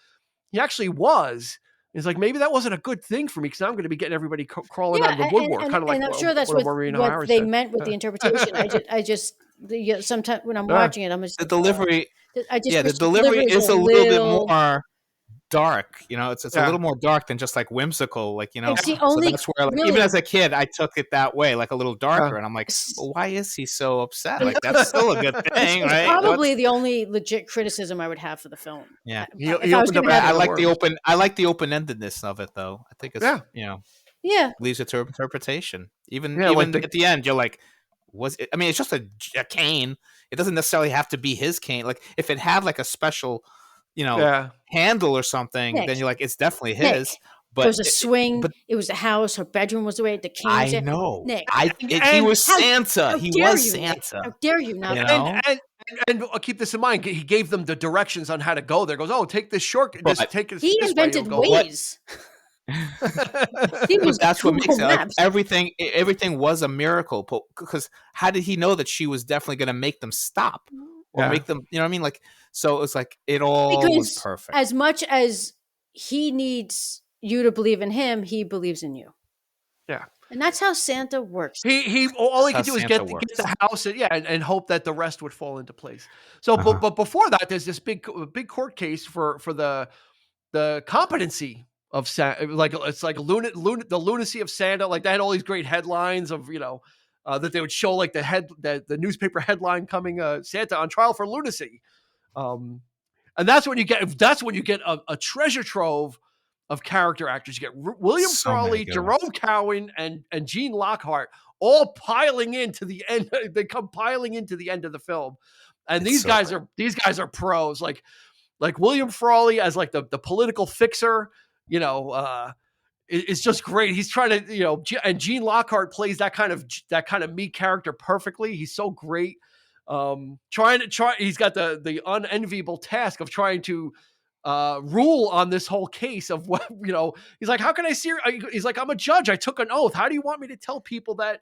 he actually was. It's like, maybe that wasn't a good thing for me because now I'm going to be getting everybody crawling out of the woodwork. And I'm sure that's what they meant with the interpretation. I just sometimes when I'm watching it, I'm just the delivery. I just the wish delivery was is a little bit more dark. It's a Yeah. little more dark than just like whimsical, It's the So only that's where, like, really even as a kid, I took it that way, like a little darker, Yeah. and I'm like, well, why is he so upset? But Like, that's still a good thing, it's right? probably the only legit criticism I would have for the film. Yeah. If I was going to have I it. like the open-endedness of it, though. I think it's Yeah. leaves it to interpretation. Even like at the end, you're like, was it? I mean, it's just a cane. It doesn't necessarily have to be his cane. Like, if it had like a special, handle or something, Nick. then you're like, it's definitely his. Nick. But it was a swing. It was a house. Her bedroom was the way the cane. I know. Nick. He was Santa. He was Nick? Santa. How dare you not? And keep this in mind. He gave them the directions on how to go there. Goes, oh, take this shortcut. He invented Waze. That's what makes it. Like, everything was a miracle. Because how did he know that she was definitely going to make them stop or make them? You know what I mean? Like, so it was like it all was perfect. As much as he needs you to believe in him, he believes in you. Yeah. And that's how Santa works. He all he could do is get the house and hope that the rest would fall into place. So, but before that, there's this big court case for the competency of Santa. Like, it's like the lunacy of Santa. Like, they had all these great headlines of that they would show, like the newspaper headline coming, Santa on trial for lunacy. And that's when you get a treasure trove of character actors. You get William Frawley, Jerome Cowan, and Gene Lockhart all piling into the end. They come piling into the end of the film, and these guys are pros. Like William Frawley as like the political fixer. It's just great. He's trying to and Gene Lockhart plays that kind of meek character perfectly. He's so great. He's got the unenviable task of trying to rule on this whole case of what, he's like, how can I see her? He's like, I'm a judge. I took an oath. How do you want me to tell people that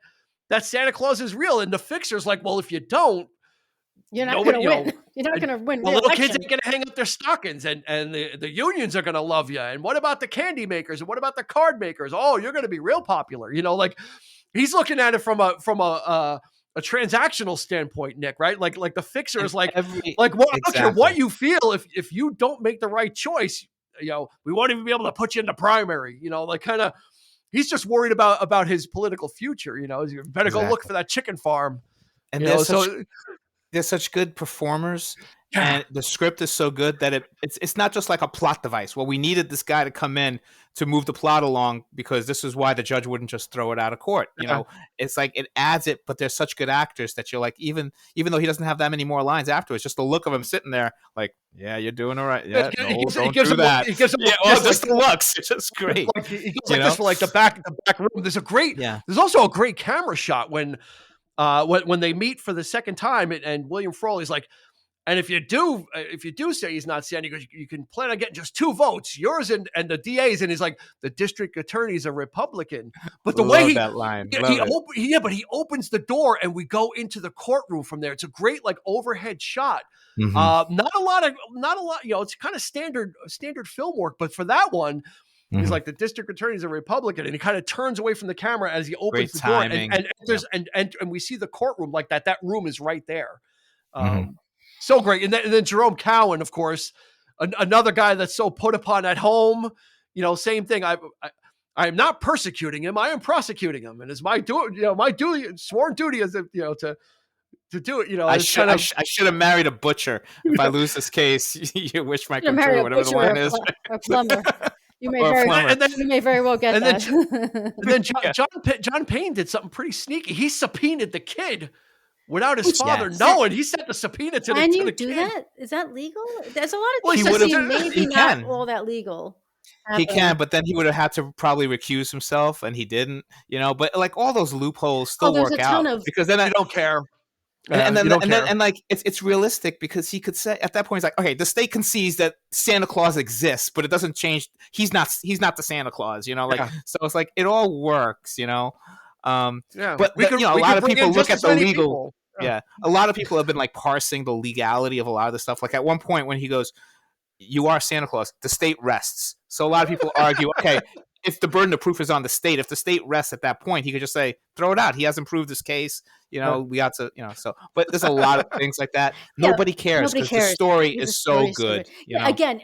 Santa Claus is real? And the fixer's like, well, if you don't, you're not going to win. You're not going to win. The little kids ain't going to hang up their stockings, and the unions are going to love you. And what about the candy makers? And what about the card makers? Oh, you're going to be real popular. Like, he's looking at it from a transactional standpoint, Nick, right? Like the fixer is like, I don't care what you feel. If you don't make the right choice, we won't even be able to put you in the primary, like kind of, he's just worried about his political future. You better go look for that chicken farm. And there's such good performers. And the script is so good that it's not just like a plot device. Well, we needed this guy to come in to move the plot along because this is why the judge wouldn't just throw it out of court. It's like it adds it, but they're such good actors that you're like, even though he doesn't have that many more lines afterwards, just the look of him sitting there, like, yeah, you're doing all right. Yeah, don't do that. Just the looks. It's just great. He goes like this for like the back room. There's also a great camera shot when they meet for the second time, and William Frawley's like, and if you do say he's not Santa, you can plan on getting just 2 votes, yours and the DA's. And he's like, the district attorney's a Republican. But the way that line, he opens the door and we go into the courtroom from there. It's a great like overhead shot. Mm-hmm. Not a lot. It's kind of standard film work, but for that one, he's like, the district attorney's a Republican, and he kind of turns away from the camera as he opens the door, and we see the courtroom like that. That room is right there. So great. And then Jerome Cowan, of course, another guy that's so put upon at home, same thing. I am not persecuting him. I am prosecuting him. And it's my sworn duty is to do it. I should have married a butcher. If I lose this case, you wish my come true, whatever the line is. A plumber. You may very well get that. And then John Payne did something pretty sneaky. He subpoenaed the kid without his father knowing. He sent the subpoena to the kid. Can you do that? Is that legal? There's a lot of things that seem maybe not all that legal. He can, but then he would have had to probably recuse himself, and he didn't. But like all those loopholes still work out because then I don't care. And like it's realistic because he could say at that point he's like, okay, the state concedes that Santa Claus exists, but it doesn't change. He's not the Santa Claus, So it's like it all works, But a lot of people look at the legal. Yeah, a lot of people have been like parsing the legality of a lot of this stuff. Like at one point when he goes, "You are Santa Claus," the state rests. So a lot of people argue, okay, if the burden of proof is on the state, if the state rests at that point, he could just say, throw it out. He hasn't proved his case. We ought to, so, but there's a lot of things like that. Nobody cares because the story is so good. Again,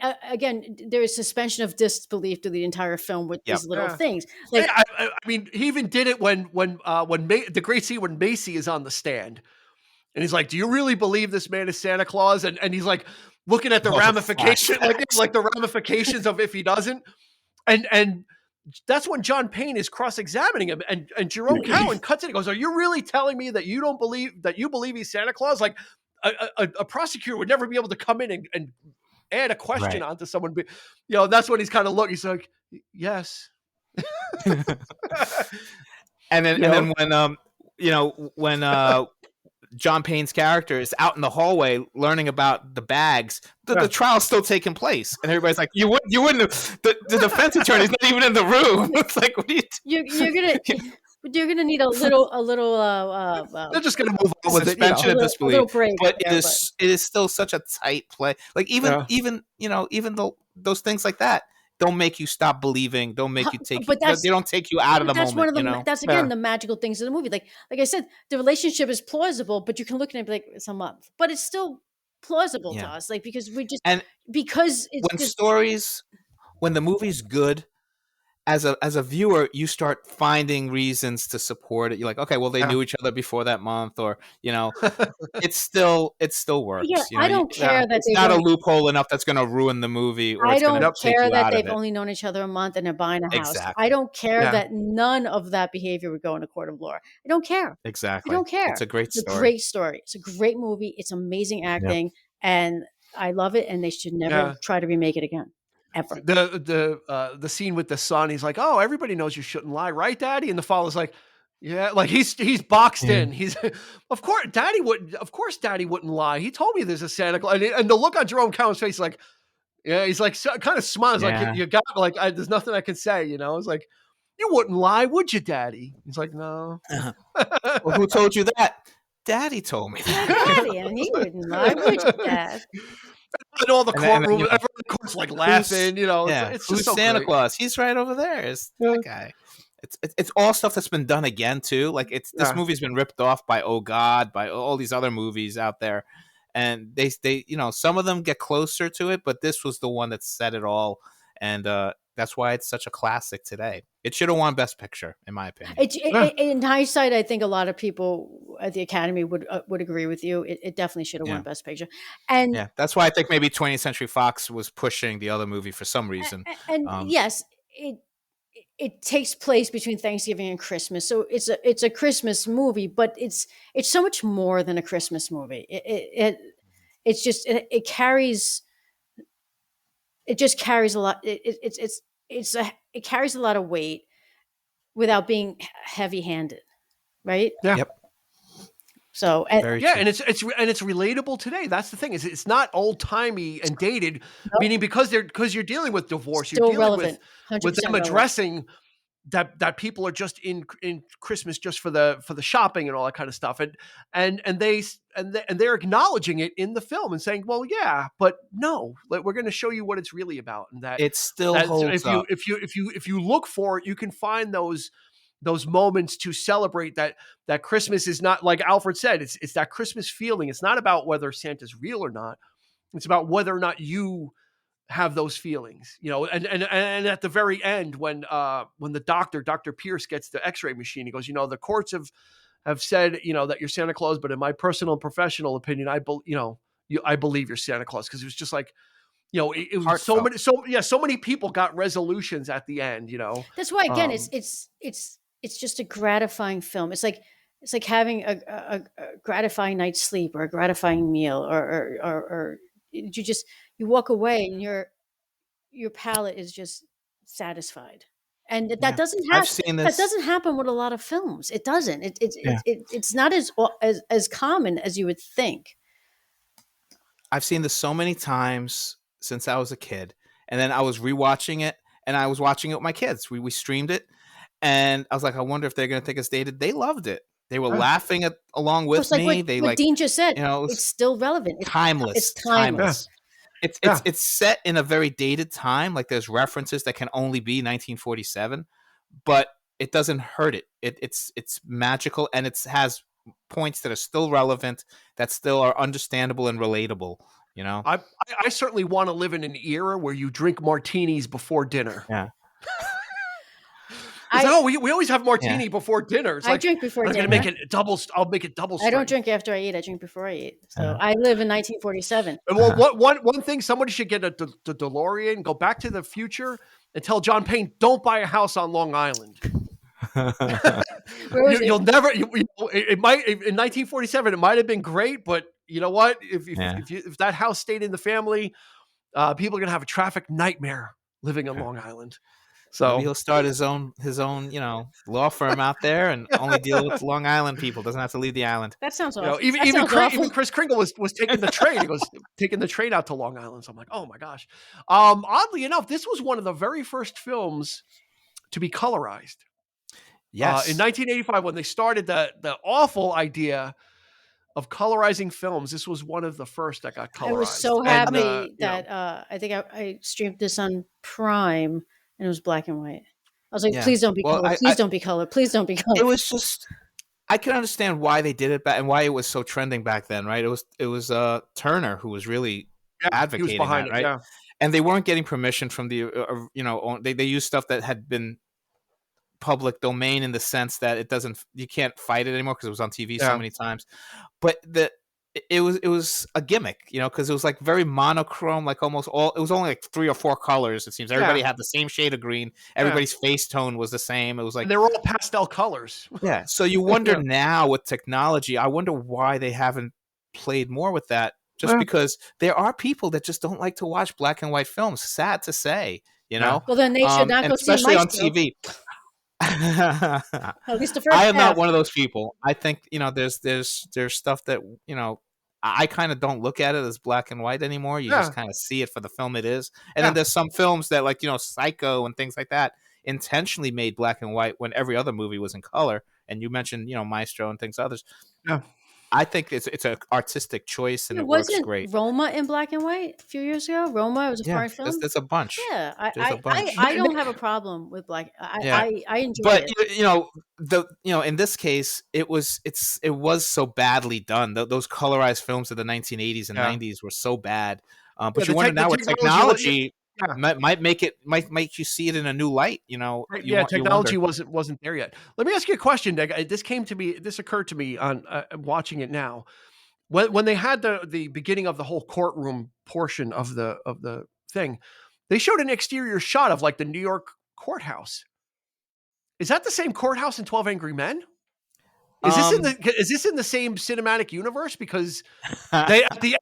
there is suspension of disbelief to the entire film with these little things. Like, I mean, he even did it when the great scene when Macy is on the stand. And he's like, do you really believe this man is Santa Claus? And he's like looking at the ramifications, like the ramifications of if he doesn't. And that's when John Payne is cross-examining him. And Jerome Cowan cuts it and goes, are you really telling me that you don't believe that you believe he's Santa Claus? Like a prosecutor would never be able to come in and add a question onto someone. That's when he's kind of looking. He's like, yes. and then when John Payne's character is out in the hallway learning about the bags, the trial's still taking place, and everybody's like, "You wouldn't have." The defense attorney's not even in the room. It's like, what are you? You're gonna need a little. They're just gonna move on with it. Suspension of disbelief, but it is still such a tight play. Like even those things like that don't make you stop believing. Don't make you take. They don't take you out of the moment. That's again the magical things of the movie. Like I said, the relationship is plausible, but you can look at it and be like, it's a month, but it's still plausible to us. Like because when the movie's good, as a viewer, you start finding reasons to support it. You're like, okay, well, they knew each other before that month, or it still works. Yeah, I don't care that it's not a loophole enough that's going to ruin the movie. Or I don't care that they've only known each other a month and they're buying a house. Exactly. I don't care that none of that behavior would go in a court of law. I don't care. Exactly. I don't care. It's a great story. It's a great story. It's a great movie. It's amazing acting, and I love it. And they should never try to remake it again. Ever. The scene with the son, he's like, oh, everybody knows you shouldn't lie, right, Daddy? And the father's like, yeah, like he's boxed in. He's of course Daddy wouldn't lie. He told me there's a Santa Claus. And the look on Jerome Cowan's face, like, yeah, he's like kind of smiles, like you got like there's nothing I can say, It's like, you wouldn't lie, would you, Daddy? He's like, no. Well, who told you that? Daddy told me that. Daddy, and he wouldn't lie, would you, Dad? And all the courtroom, everyone in the court's like laughing, It's just so Santa great. Claus? He's right over there. It's that guy. It's all stuff that's been done again too. Like this movie's been ripped off by Oh God, by all these other movies out there, and they some of them get closer to it, but this was the one that said it all, and that's why it's such a classic today. It should have won Best Picture, in my opinion. In hindsight, I think a lot of people at the Academy would agree with you. It definitely should have won Best Picture, and that's why I think maybe 20th Century Fox was pushing the other movie for some reason. And yes, it takes place between Thanksgiving and Christmas, so it's a Christmas movie, but it's so much more than a Christmas movie. It carries. It just carries a lot. It carries a lot of weight without being heavy-handed, right? Yeah. Yep. So and it's relatable today. That's the thing. It's not old-timey and dated, meaning because you're dealing with divorce, Still you're dealing relevant, with them addressing that people are just in Christmas just for the shopping and all that kind of stuff, and they're acknowledging it in the film and saying, well, yeah, but no, we're going to show you what it's really about, and that it still holds up. If you look for it, you can find those moments to celebrate that Christmas is not, like Alfred said, it's that Christmas feeling. It's not about whether Santa's real or not. It's about whether or not you have those feelings, and at the very end, when the Dr. Pierce gets the X-ray machine, he goes, the courts have said, that you're Santa Claus, but in my personal and professional opinion, I believe you're Santa Claus. Because it was just like, it was so many people got resolutions at the end, That's why, again, it's just a gratifying film. It's like having a gratifying night's sleep or a gratifying meal, or you walk away and your palate is just satisfied, and that doesn't happen. That doesn't happen with a lot of films. It doesn't. It's not as common as you would think. I've seen this so many times since I was a kid, and then I was rewatching it, and I was watching it with my kids. We streamed it, and I was like, I wonder if they're going to think it's dated. They loved it. They were laughing along with me. What Dean just said. It's still relevant. Timeless. It's timeless. It's set in a very dated time. Like there's references that can only be 1947, but it doesn't hurt it. It's magical, and it has points that are still relevant, that still are understandable and relatable. You know, I certainly want to live in an era where you drink martinis before dinner. Yeah. We always have martini before dinner. It's I drink before dinner. I'm gonna make it double. I'll make it double. I don't drink after I eat. I drink before I eat. So I live in 1947. Well, one thing, somebody should get the DeLorean, go back to the future, and tell John Payne, don't buy a house on Long Island. You'll never. It might in 1947. It might have been great, but you know what? If that house stayed in the family, people are gonna have a traffic nightmare living on Long Island. So maybe he'll start his own law firm out there and only deal with Long Island people. Doesn't have to leave the island. That sounds awful. Even Chris Kringle was taking the train. He was taking the train out to Long Island. So I'm like, oh my gosh. Oddly enough, this was one of the very first films to be colorized. Yes. In 1985, when they started the awful idea of colorizing films, this was one of the first that got colorized. I was so happy that I think I streamed this on Prime. And it was black and white. I was like, please don't be color. Please don't be color. Please don't be color. It was just, I can understand why they did it back and why it was so trending back then, right? It was Turner who was really advocating behind that, right? Yeah. And they weren't getting permission from the, they used stuff that had been public domain in the sense that you can't fight it anymore because it was on TV so many times. But it was a gimmick, because it was like very monochrome, like almost all. It was only like 3 or 4 colors. It seems everybody had the same shade of green. Everybody's face tone was the same. It was like and they were all pastel colors. Yeah. So you wonder now with technology, I wonder why they haven't played more with that. Just because there are people that just don't like to watch black and white films. Sad to say, Well, then they should not go see especially on TV. At least the first I am not one of those people. I think there's stuff that I kind of don't look at it as black and white anymore. You just kind of see it for the film it is. And then there's some films that Psycho and things like that intentionally made black and white when every other movie was in color. And you mentioned Maestro and things others. Yeah. I think it's an artistic choice and it works great. Wasn't Roma in black and white a few years ago? Roma was a foreign film. There's a bunch. Yeah, I don't have a problem with black. I enjoy it. But in this case, it was so badly done. Those colorized films of the 1980s and 90s were so bad. But you wonder now with technology. Might make you see it in a new light, technology wasn't there yet. Let me ask you a question, Nick. This occurred to me on watching it now. When they had the beginning of the whole courtroom portion of the thing, they showed an exterior shot of like the New York courthouse. Is that the same courthouse in 12 Angry Men? Is this in the same cinematic universe? Because they at the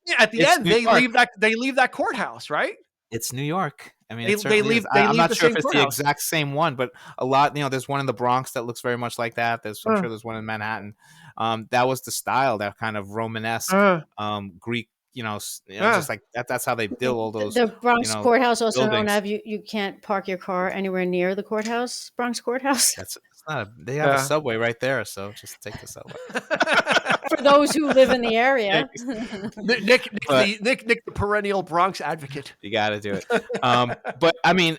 end they leave that courthouse, right? It's New York. I mean, they leave. I'm not sure if it's the exact same one, but a lot. there's one in the Bronx that looks very much like that. I'm sure there's one in Manhattan. That was the style, that kind of Romanesque, Greek. Just like that. That's how they build all those. The Bronx courthouse, also known as you can't park your car anywhere near the courthouse. Bronx courthouse. They have a subway right there, so just take the subway. For those who live in the area. Nick, the perennial Bronx advocate. You got to do it. But I mean,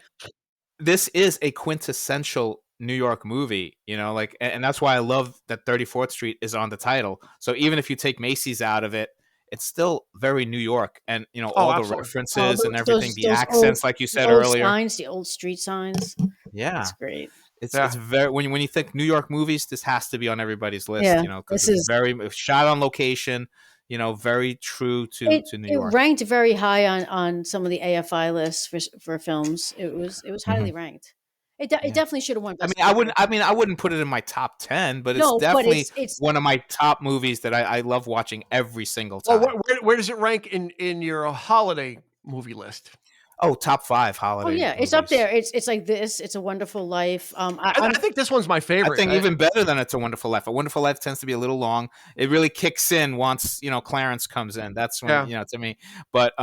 this is a quintessential New York movie, and that's why I love that 34th Street is on the title. So even if you take Macy's out of it, it's still very New York, and all the references and everything, the accents, like you said earlier, signs, the old street signs. Yeah, that's great. It's very when you think New York movies, this has to be on everybody's list. Because it's very shot on location. Very true to New York. It ranked very high on some of the AFI lists for films. It was highly ranked. It definitely should have won. I wouldn't put it in my top 10, but it's definitely one of my top movies that I love watching every single time. Well, where does it rank in your holiday movie list? Oh, top 5 holiday. Oh yeah, movies. It's up there. It's like this. It's A Wonderful Life. I think this one's my favorite. I think even better than It's a Wonderful Life. A Wonderful Life tends to be a little long. It really kicks in once Clarence comes in. That's when to me. But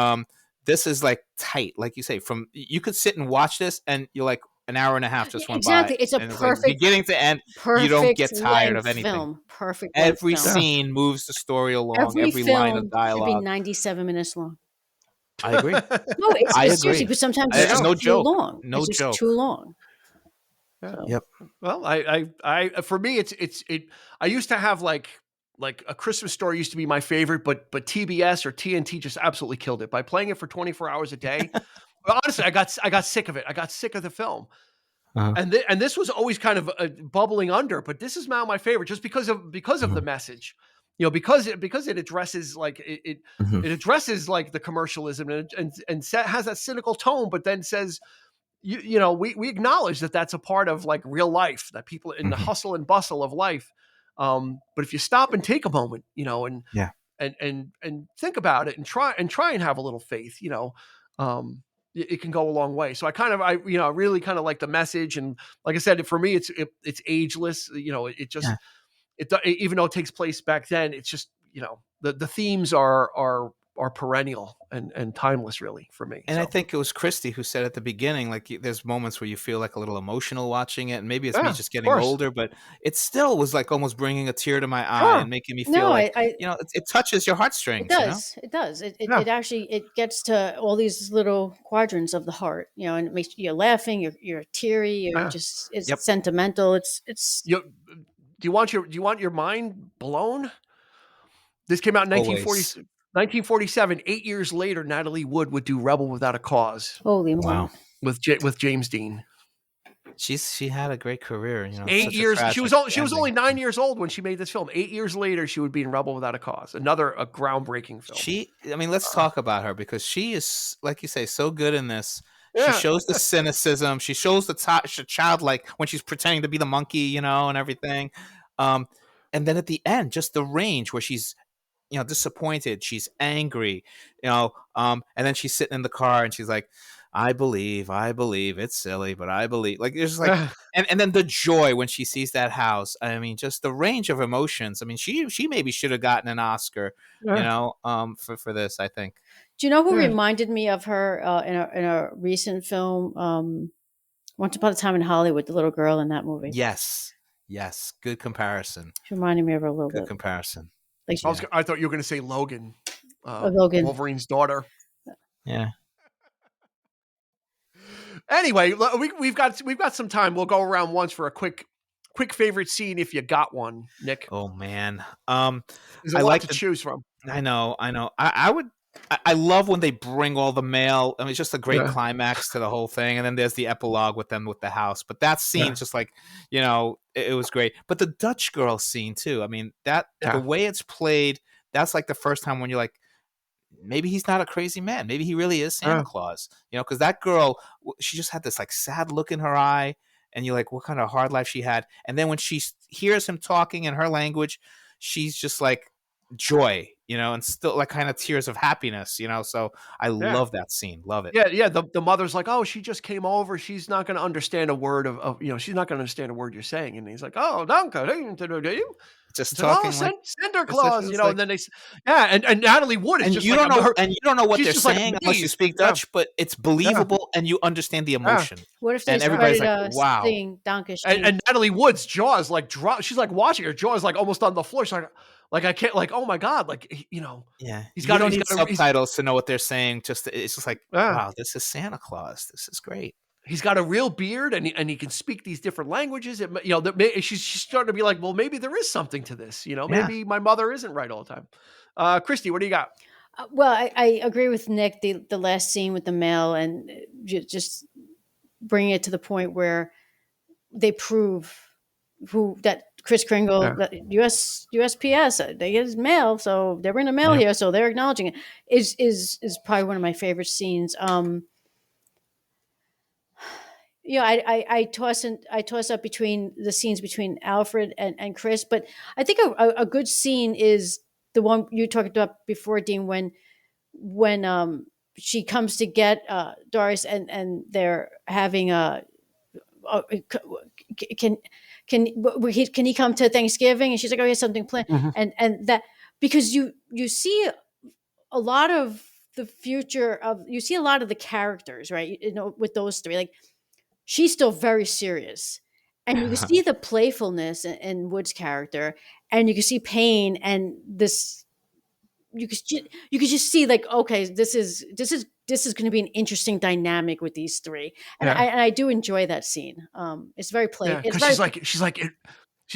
this is like tight, like you say. You could sit and watch this, and you're like an hour and a half just went by. Exactly, it's a perfect like beginning to end. You don't get tired of anything. Film. Perfect. Every scene moves the story along. Every line of dialogue should be 97 minutes long. I agree. No, I it's seriously, agree. but sometimes it's just No too joke. long. No It's just joke. too long. Yeah. So. Yep. Well, for me, I used to have like A Christmas Story used to be my favorite, but TBS or TNT just absolutely killed it by playing it for 24 hours a day. Well, honestly, I got sick of it. I got sick of the film. Uh-huh. And this was always kind of bubbling under, but this is now my favorite just because of the message, because it addresses like it addresses like the commercialism and has that cynical tone, but then says, we acknowledge that that's a part of like real life, that people in the hustle and bustle of life. But if you stop and take a moment, Yeah. and think about it and try and have a little faith, it can go a long way. So I really kind of like the message. And like I said, for me, it's ageless. It just, even though it takes place back then, it's just, the themes are perennial and timeless really for me. And so. I think it was Christy who said at the beginning, like, there's moments where you feel like a little emotional watching it, and maybe it's me just getting older, but it still was like almost bringing a tear to my eye and making me feel it touches your heartstrings. It does. It actually, it gets to all these little quadrants of the heart, and it makes you're laughing, you're teary, it's sentimental. It's. Do you want your mind blown? This came out in 1947. 8 years later, Natalie Wood would do Rebel Without a Cause. Holy wow! With James Dean. She had a great career. 8 years. She was only 9 years old when she made this film. 8 years later, she would be in Rebel Without a Cause. A groundbreaking film. Let's talk about her, because she is, like you say, so good in this. She shows the cynicism. She shows the childlike when she's pretending to be the monkey, and everything. And then at the end, just the range where she's, disappointed, she's angry, and then she's sitting in the car and she's like, I believe it's silly, but I believe, like, there's like, and then the joy when she sees that house. I mean, just the range of emotions. I mean, she maybe should have gotten an Oscar, for this, I think. Do you know who reminded me of her in a recent film, Once Upon a Time in Hollywood, the little girl in that movie? Yes. Good comparison. She reminded me of her a little bit. Good comparison. Like, I thought you were going to say Logan, Logan, Wolverine's daughter. Yeah. Anyway, we've got some time. We'll go around once for a quick favorite scene if you got one, Nick. Oh man, there's a lot to choose from. I know. I love when they bring all the mail. I mean, it's just a great climax to the whole thing. And then there's the epilogue with them with the house. But that scene, just like, it was great. But the Dutch girl scene too. I mean, the way it's played, that's like the first time when you're like, maybe he's not a crazy man. Maybe he really is Santa Claus. Because that girl, she just had this like sad look in her eye. And you're like, what kind of hard life she had. And then when she hears him talking in her language, she's just like joy, and still like kind of tears of happiness, so I love that scene. Love it. The mother's like, oh, she just came over, she's not going to understand a word of she's not going to understand a word you're saying. And he's like, oh, danke, just talking like Santa Claus, like, and then they and Natalie Wood is just you like, don't know what they're saying like unless you speak Dutch, but it's believable and you understand the emotion. What if they everybody's started like, wow. singing Danke and Natalie Wood's jaw is like drop. She's like watching, her jaw is like almost on the floor. She's like I can't, like, oh my God, like, he's got subtitles to know what they're saying. It's just like, wow, this is Santa Claus. This is great. He's got a real beard and he can speak these different languages. She's starting to be like, well, maybe there is something to this. Maybe my mother isn't right all the time. Christy, what do you got? Well, I agree with Nick. The last scene with the mail and just bringing it to the point where they prove that Kris Kringle, USPS, they get his mail, so they bring the mail here, so they're acknowledging it. Is probably one of my favorite scenes. I toss up between the scenes between Alfred and Chris, but I think a good scene is the one you talked about before, Dean, when she comes to get Doris and they're having can he come to Thanksgiving? And she's like, oh, he has something planned. And that, because you see a lot of the future you see a lot of the characters, right? With those three, like, she's still very serious. And you can see the playfulness in Wood's character, and you can see pain and this you could just see like, okay, this is going to be an interesting dynamic with these three, and I do enjoy that scene. It's very Yeah, because she's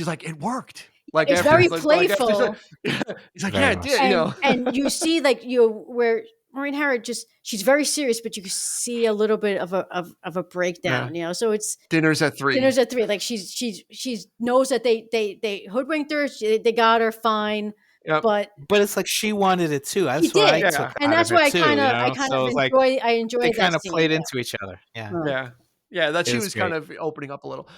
like it worked. Like it's very playful. He's like, yeah, it did. And you see like where Maureen Harris she's very serious, but you can see a little bit of a breakdown. So it's Dinner's at 3. Like she knows that they hoodwinked her. They got her fine. Yep. But it's like she wanted it too. That's what I took and that's why I kind of enjoy they that. Kind of played into each other. Yeah. That she was kind of opening up a little.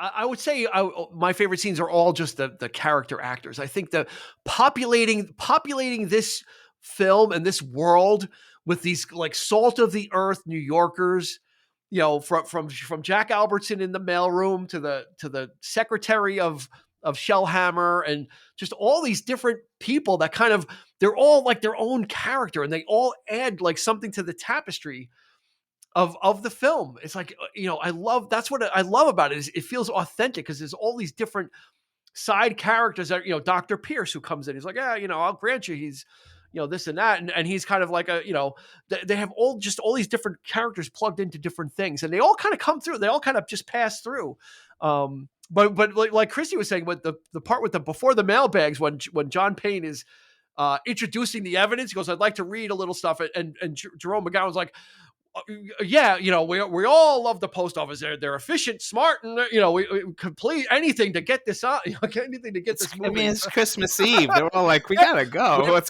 I would say my favorite scenes are all just the character actors. I think the populating this film and this world with these like salt of the earth New Yorkers, from Jack Albertson in the mailroom to the secretary of Shellhammer, and just all these different people that kind of, they're all like their own character, and they all add like something to the tapestry of the film. It's like, that's what I love about it, is it feels authentic because there's all these different side characters that, Dr. Pierce, who comes in, he's like, I'll grant you he's, this and that. And he's kind of like they have all these different characters plugged into different things, and they all kind of come through. They all kind of just pass through. But like Christy was saying, with the part with before the mailbags, when John Payne is introducing the evidence, he goes, I'd like to read a little stuff. And Jerome McGowan's like, we all love the post office. They're efficient, smart, and we complete anything to get this out. Anything to get this moving. I mean, it's Christmas Eve. They're all like, we gotta go.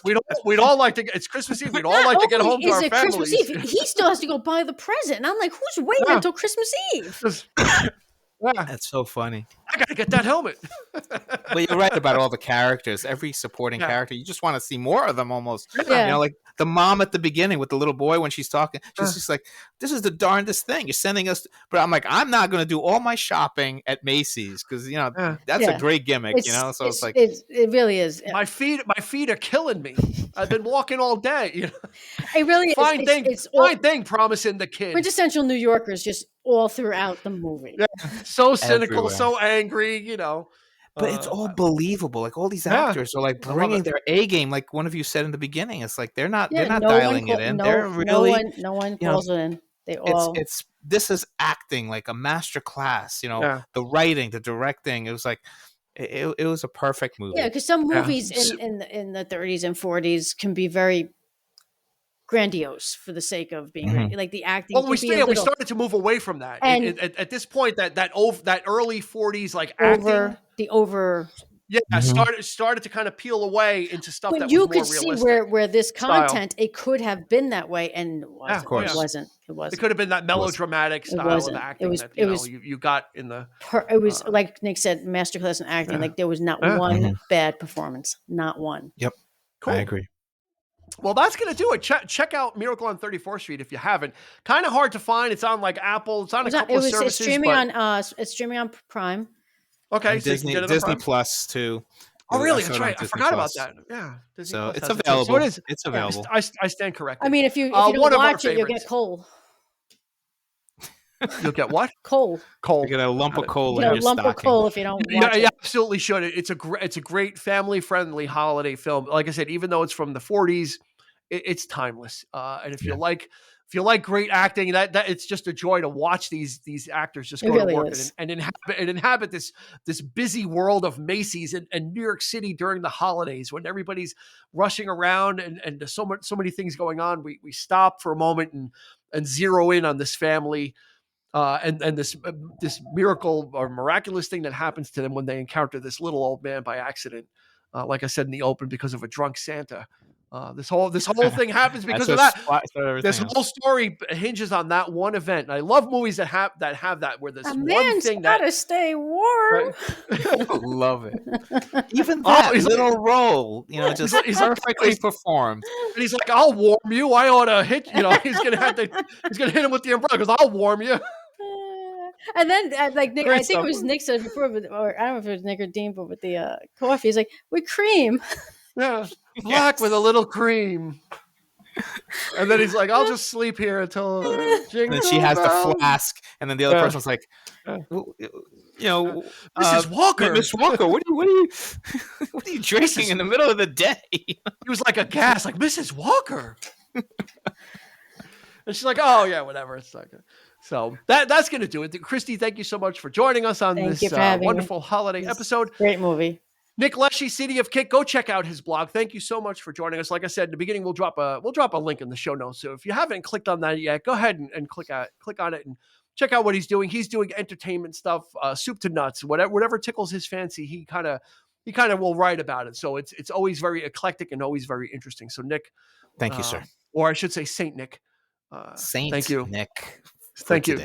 We'd all like to. It's Christmas Eve. We'd all like to get home to our families. Christmas Eve. He still has to go buy the present, and I'm like, who's waiting until Christmas Eve? That's so funny. I gotta get that helmet. But you're right about all the characters. Every supporting character, you just want to see more of them almost. Yeah. Like the mom at the beginning with the little boy when she's talking, she's just like, this is the darndest thing. You're sending us. But I'm like, I'm not going to do all my shopping at Macy's because, that's a great gimmick, So it's like. It really is. My feet are killing me. I've been walking all day. It really is. Fine thing promising the kid. Quintessential New Yorkers just all throughout the movie. Yeah. So cynical, Everywhere. So angry, But it's all believable. Like all these actors are like bringing their A game. Like one of you said in the beginning, it's like they're not dialing it in. They're really no one calls it in. They all. This is acting like a master class. The writing, the directing. It was like it was a perfect movie. Yeah, because some movies in the 30s and 40s can be very grandiose for the sake of being like the acting. Well, we started to move away from that, and at this point, that early 40s like acting, started to kind of peel away into stuff that was more realistic. You could see where this content it could have been that way, and it wasn't. It could have been that melodramatic style of acting. It was you got in the. It was like Nick said, masterclass in acting. Like there was not one bad performance, not one. Yep, cool. I agree. Well, that's going to do it. Check out Miracle on 34th Street if you haven't. Kind of hard to find. It's on like Apple. It's on a couple of services. It's streaming on Prime. Okay, so Disney Plus too. Oh, really? That's right. I forgot about that. Yeah. So it's available. So it is. It's available. I stand corrected. I mean, if you don't watch it, you'll get coal. You'll get what? Coal. You get a lump of coal in your stocking. Of coal if you don't watch it. You absolutely should. It's a great family-friendly holiday film. Like I said, even though it's from the 40s, it's timeless. And if you like great acting, that it's just a joy to watch these actors just go to work and inhabit this busy world of Macy's and New York City during the holidays when everybody's rushing around and there's so many things going on. We stop for a moment and zero in on this family. And this miracle or miraculous thing that happens to them when they encounter this little old man by accident, like I said in the open, because of a drunk Santa. This whole thing happens because of that. This whole story hinges on that one event. And I love movies that have that where this one thing gotta stay warm. Right? Love it. Even that little role, just perfectly performed. And he's like, "I'll warm you. I ought to hit." He's gonna hit him with the umbrella because I'll warm you. And then, like Nick, I think it was Nick said before, or I don't know if it was Nick or Dean, but with the coffee, he's like, with cream. Yeah, black with a little cream. And then he's like, I'll just sleep here until. And then she has the flask, and then the other person's like, Mrs. Walker, Miss Walker, what are you drinking in the middle of the day? He was like aghast, like, Mrs. Walker. And she's like, oh, yeah, whatever. It's like, so that's going to do it. Christy, thank you so much for joining us on this wonderful holiday episode. Great movie. Nick Leshy, City of Kick, go check out his blog. Thank you so much for joining us. Like I said in the beginning, we'll drop a link in the show notes. So if you haven't clicked on that yet, go ahead and click on it and check out what he's doing. He's doing entertainment stuff, soup to nuts, whatever tickles his fancy. He kind of will write about it. So it's always very eclectic and always very interesting. So Nick, thank you, sir. Or I should say Saint Nick. Thank you, Nick. Thank you,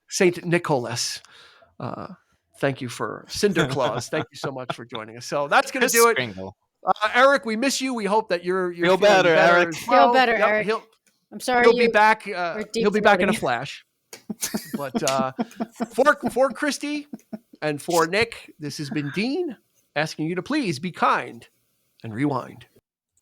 Saint Nicholas. Thank you for Cinder Claus. Thank you so much for joining us. So that's going to do it. Eric, we miss you. We hope that you're feel better, Eric. Well. Feel better, Eric. I'm sorry. He'll be back. He'll be back in a flash. But for Christy and for Nick, this has been Dean asking you to please be kind and rewind.